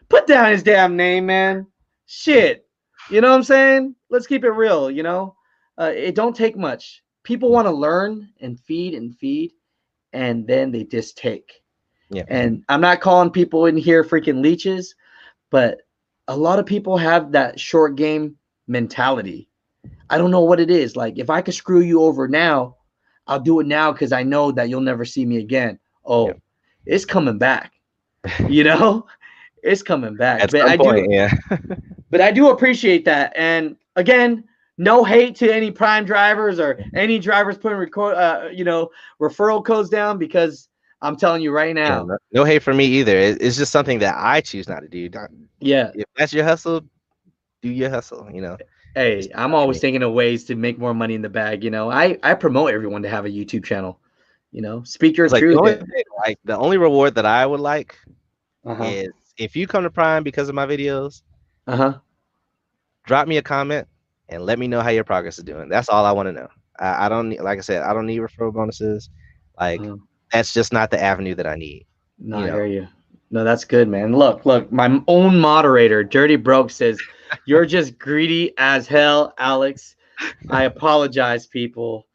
put down his damn name, man. Shit. You know what I'm saying? Let's keep it real, it don't take much. People want to learn and feed, and then they just take. Yeah. And I'm not calling people in here freaking leeches, but a lot of people have that short game mentality. I don't know what it is. Like, if I could screw you over now, I'll do it now because I know that you'll never see me again. Yeah. Oh, it's coming back. You know, it's coming back. At some point, yeah. But I do appreciate that. And again, no hate to any Prime drivers or any drivers putting referral codes down, because I'm telling you right Yeah, now. no hate for me either. It's just something that I choose not to do. Yeah. If that's your hustle, do your hustle. It's Hey, just I'm not for always me. thinking of ways to make more money in the bag. I promote everyone to have a YouTube channel. Speak your It's like the truth. only thing, like the only reward that I would like Uh huh. is if you come to Prime because of my videos, Uh huh. drop me a comment and let me know how your progress is doing. That's all I want to know. I don't need, like I said, I don't need referral bonuses. Like, that's just not the avenue that I need. No, I hear you. No, that's good, man. Look, my own moderator, Dirty Broke, says, "You're just greedy as hell, Alex." I apologize, people,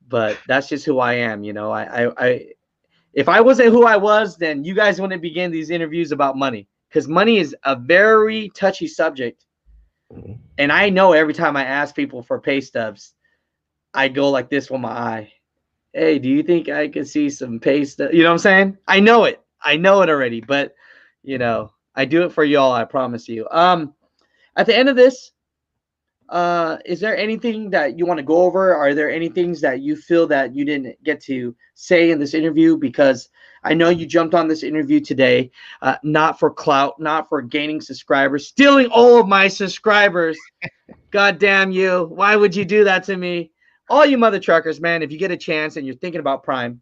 but that's just who I am. If I wasn't who I was, then you guys wouldn't begin these interviews about money, because money is a very touchy subject. Mhm. And I know every time I ask people for pay stubs, I go like this with my eye. Hey, do you think I could see some pay stubs? You know what I'm saying? I know it. I know it already, but I do it for y'all. I promise you. At the end of this, is there anything that you want to go over? Are there any things that you feel that you didn't get to say in this interview? Because I know you jumped on this interview today, not for clout, not for gaining subscribers, stealing all of my subscribers. God damn you. Why would you do that to me? All you mother truckers, man, if you get a chance and you're thinking about Prime,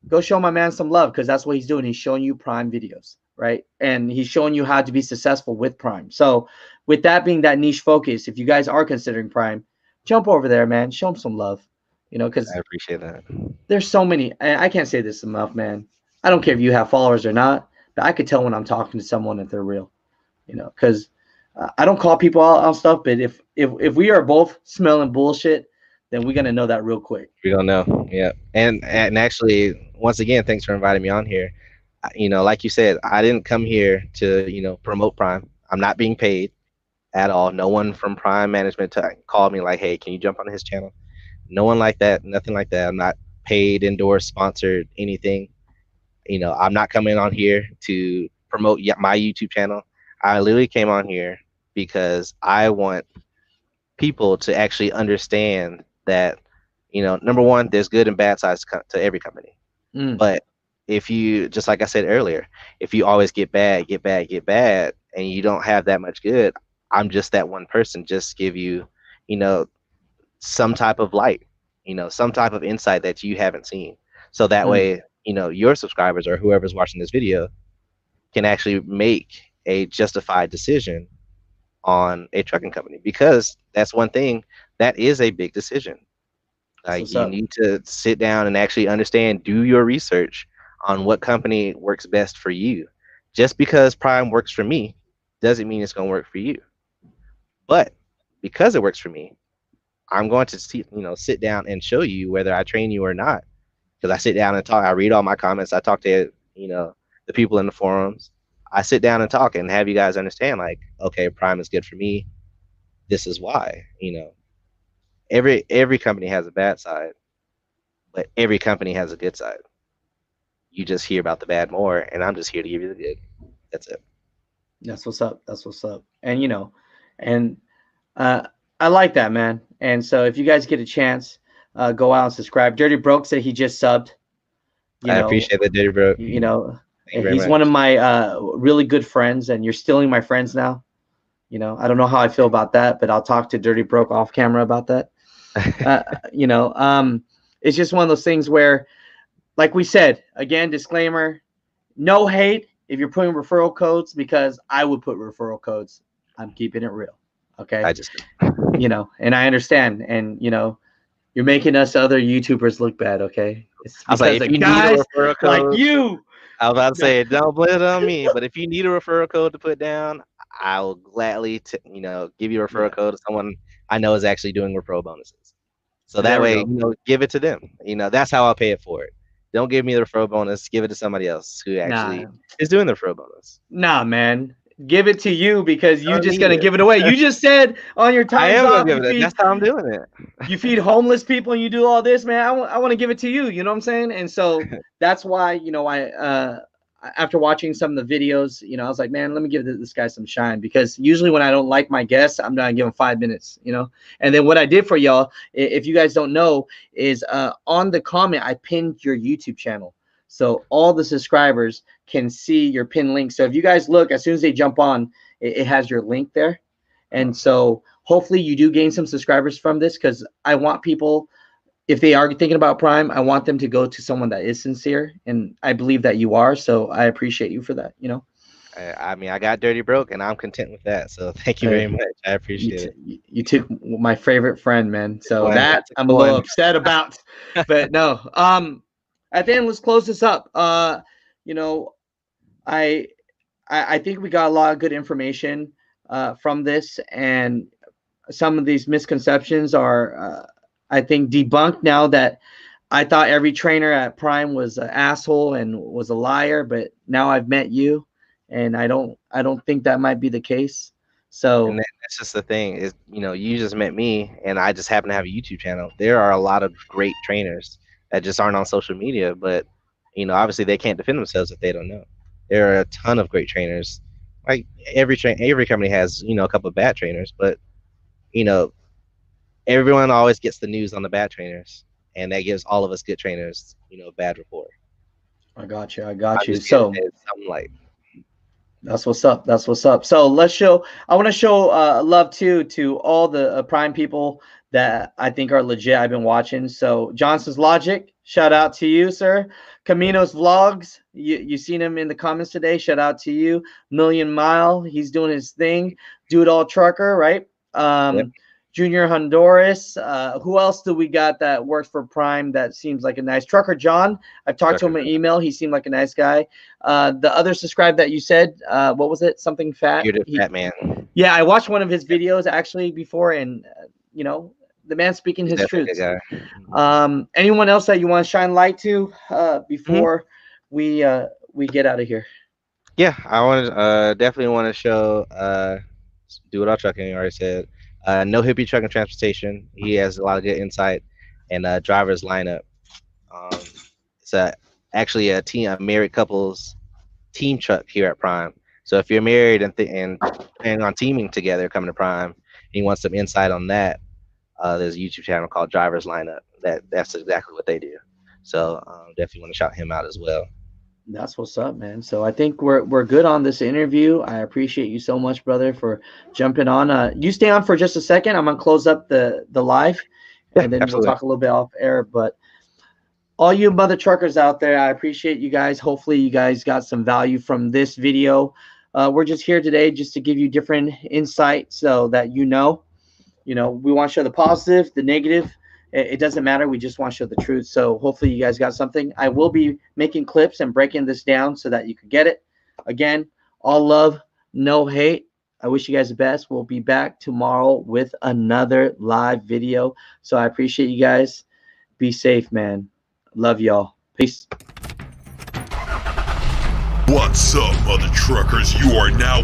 go show my man some love, because that's what he's doing. He's showing you Prime videos, right? And he's showing you how to be successful with Prime. So with that being that niche focus, if you guys are considering Prime, jump over there, man. Show him some love, because I appreciate that. there's so many. I can't say this enough, man. I don't care if you have followers or not, but I could tell when I'm talking to someone if they're real, because I don't call people out on stuff, but if we are both smelling bullshit, then we're gonna know that real quick. We don't know. Yeah. And actually, once again, thanks for inviting me on here. Like you said, I didn't come here to, promote Prime. I'm not being paid at all. No one from Prime management called me like, hey, can you jump on his channel? No one like that. Nothing like that. I'm not paid, endorsed, sponsored, anything. I'm not coming on here to promote my YouTube channel. I literally came on here because I want people to actually understand that, number one, there's good and bad sides to every company. Mm. But if you, just like I said earlier, if you always get bad, get bad, get bad, and you don't have that much good, I'm just that one person. Just give you, you know, some type of light, some type of insight that you haven't seen. So that Mm. way, your subscribers or whoever's watching this video can actually make a justified decision on a trucking company, because that's one thing that is a big decision. That's Like, what's you up. need to sit down and actually understand, do your research on what company works best for you. Just because Prime works for me doesn't mean it's going to work for you. But because it works for me, I'm going to sit down and show you whether I train you or not. Because I sit down and talk, I read all my comments, I talk to the people in the forums. I sit down and talk and have you guys understand, like, okay, Prime is good for me. This is why. Every company has a bad side, but every company has a good side. You just hear about the bad more, and I'm just here to give you the good. That's it. That's what's up. That's what's up. And and uh, I like that, man. And so if you guys get a chance, go out and subscribe. Dirty Broke said he just subbed. You I know, appreciate that, Dirty Bro. you know, Thank you very he's one of much. my really good friends, and you're stealing my friends now. I don't know how I feel about that, but I'll talk to Dirty Broke off camera about that. Uh, you know, it's just one of those things where, like we said, again, disclaimer, no hate if you're putting referral codes, because I would put referral codes. I'm keeping it real. Okay. I just And I understand. And, you're making us other YouTubers look bad. Okay. It's I was like, because if of you need a guys referral like code, you. I was about to No, say, don't blame it on me. But if you need a referral code to put down, I will gladly, give you a referral yeah. code to someone I know is actually doing referral bonuses. So that There we way, go. give it to them. That's how I'll pay it forward. Don't give me the referral bonus. Give it to somebody else who actually Nah, is doing the referral bonus. nah, man. Give it to you because I you don't just need gonna it. give it away. You just said on your I times am gonna off give it. That's how I'm doing it. you feed homeless people and you do all this, man. I want to give it to you. You know what I'm saying? And so that's why, I after watching some of the videos, I was like, man, let me give this guy some shine, because usually when I don't like my guests, I'm gonna give them 5 minutes. And then what I did for y'all, if you guys don't know, is on the comment I pinned your YouTube channel, so all the subscribers can see your pin link. So if you guys look, as soon as they jump on, it has your link there. And so hopefully you do gain some subscribers from this, because I want people, if they are thinking about Prime, I want them to go to someone that is sincere. And I believe that you are. So I appreciate you for that. I mean, I got Dirty Broke, and I'm content with that. So thank you very Hey, much. I you, appreciate it. you took my favorite friend, man. Took So one. that Took I'm a little one. upset about. But no. At the end, let's close this up. You know, I I think we got a lot of good information from this, and some of these misconceptions are, I think, debunked now. That I thought every trainer at Prime was an asshole and was a liar, but now I've met you, and I don't think that might be the case. And So that's just the thing is, you just met me, and I just happen to have a YouTube channel. There are a lot of great trainers that just aren't on social media, but obviously they can't defend themselves if they don't know. There are a ton of great trainers. Like every company has a couple of bad trainers, but you know everyone always gets the news on the bad trainers, and that gives all of us good trainers bad rapport. I got you. I got I'm you. just here to So say something like, that's what's up. That's what's up. So let's show. I want to show love too to all the Prime people that I think are legit. I've been watching. So Johnson's Logic, shout out to you, sir. Camino's Vlogs, you seen him in the comments today. Shout out to you. Million Mile, he's doing his thing. Do It All Trucker, right? yep, Junior Honduras. Who else do we got that works for Prime that seems like a nice trucker? John. I've talked to him truckers. in email. He seemed like a nice guy. The other subscribe that you said, what was it? Something fat. Bearded fat man. Yeah, I watched one of his videos actually before, and the man speaking He's his definitely a truths. good guy. Anyone else that you want to shine light to Mhm. before we get out of here? Yeah, I want to definitely want to show do what I trucking. You already said no hippie trucking transportation. He has a lot of good insight and driver's lineup. Um, it's actually a married couples team truck here at Prime. So if you're married and planning on teaming together, coming to Prime, and you want some insight on that, there's a YouTube channel called Drivers Lineup. That's exactly what they do. So definitely want to shout him out as well. That's what's up, man. So I think we're good on this interview. I appreciate you so much, brother, for jumping on. You stay on for just a second. I'm gonna close up the live, Yeah, and then we'll absolutely. talk a little bit off air. But all you mother truckers out there, I appreciate you guys. Hopefully, you guys got some value from this video. We're just here today just to give you different insight so that we want to show the positive, the negative. It doesn't matter. We just want to show the truth. So hopefully you guys got something. I will be making clips and breaking this down so that you can get it. Again, all love, no hate. I wish you guys the best. We'll be back tomorrow with another live video. So I appreciate you guys. Be safe, man. Love y'all. Peace. What's up, mother truckers? You are now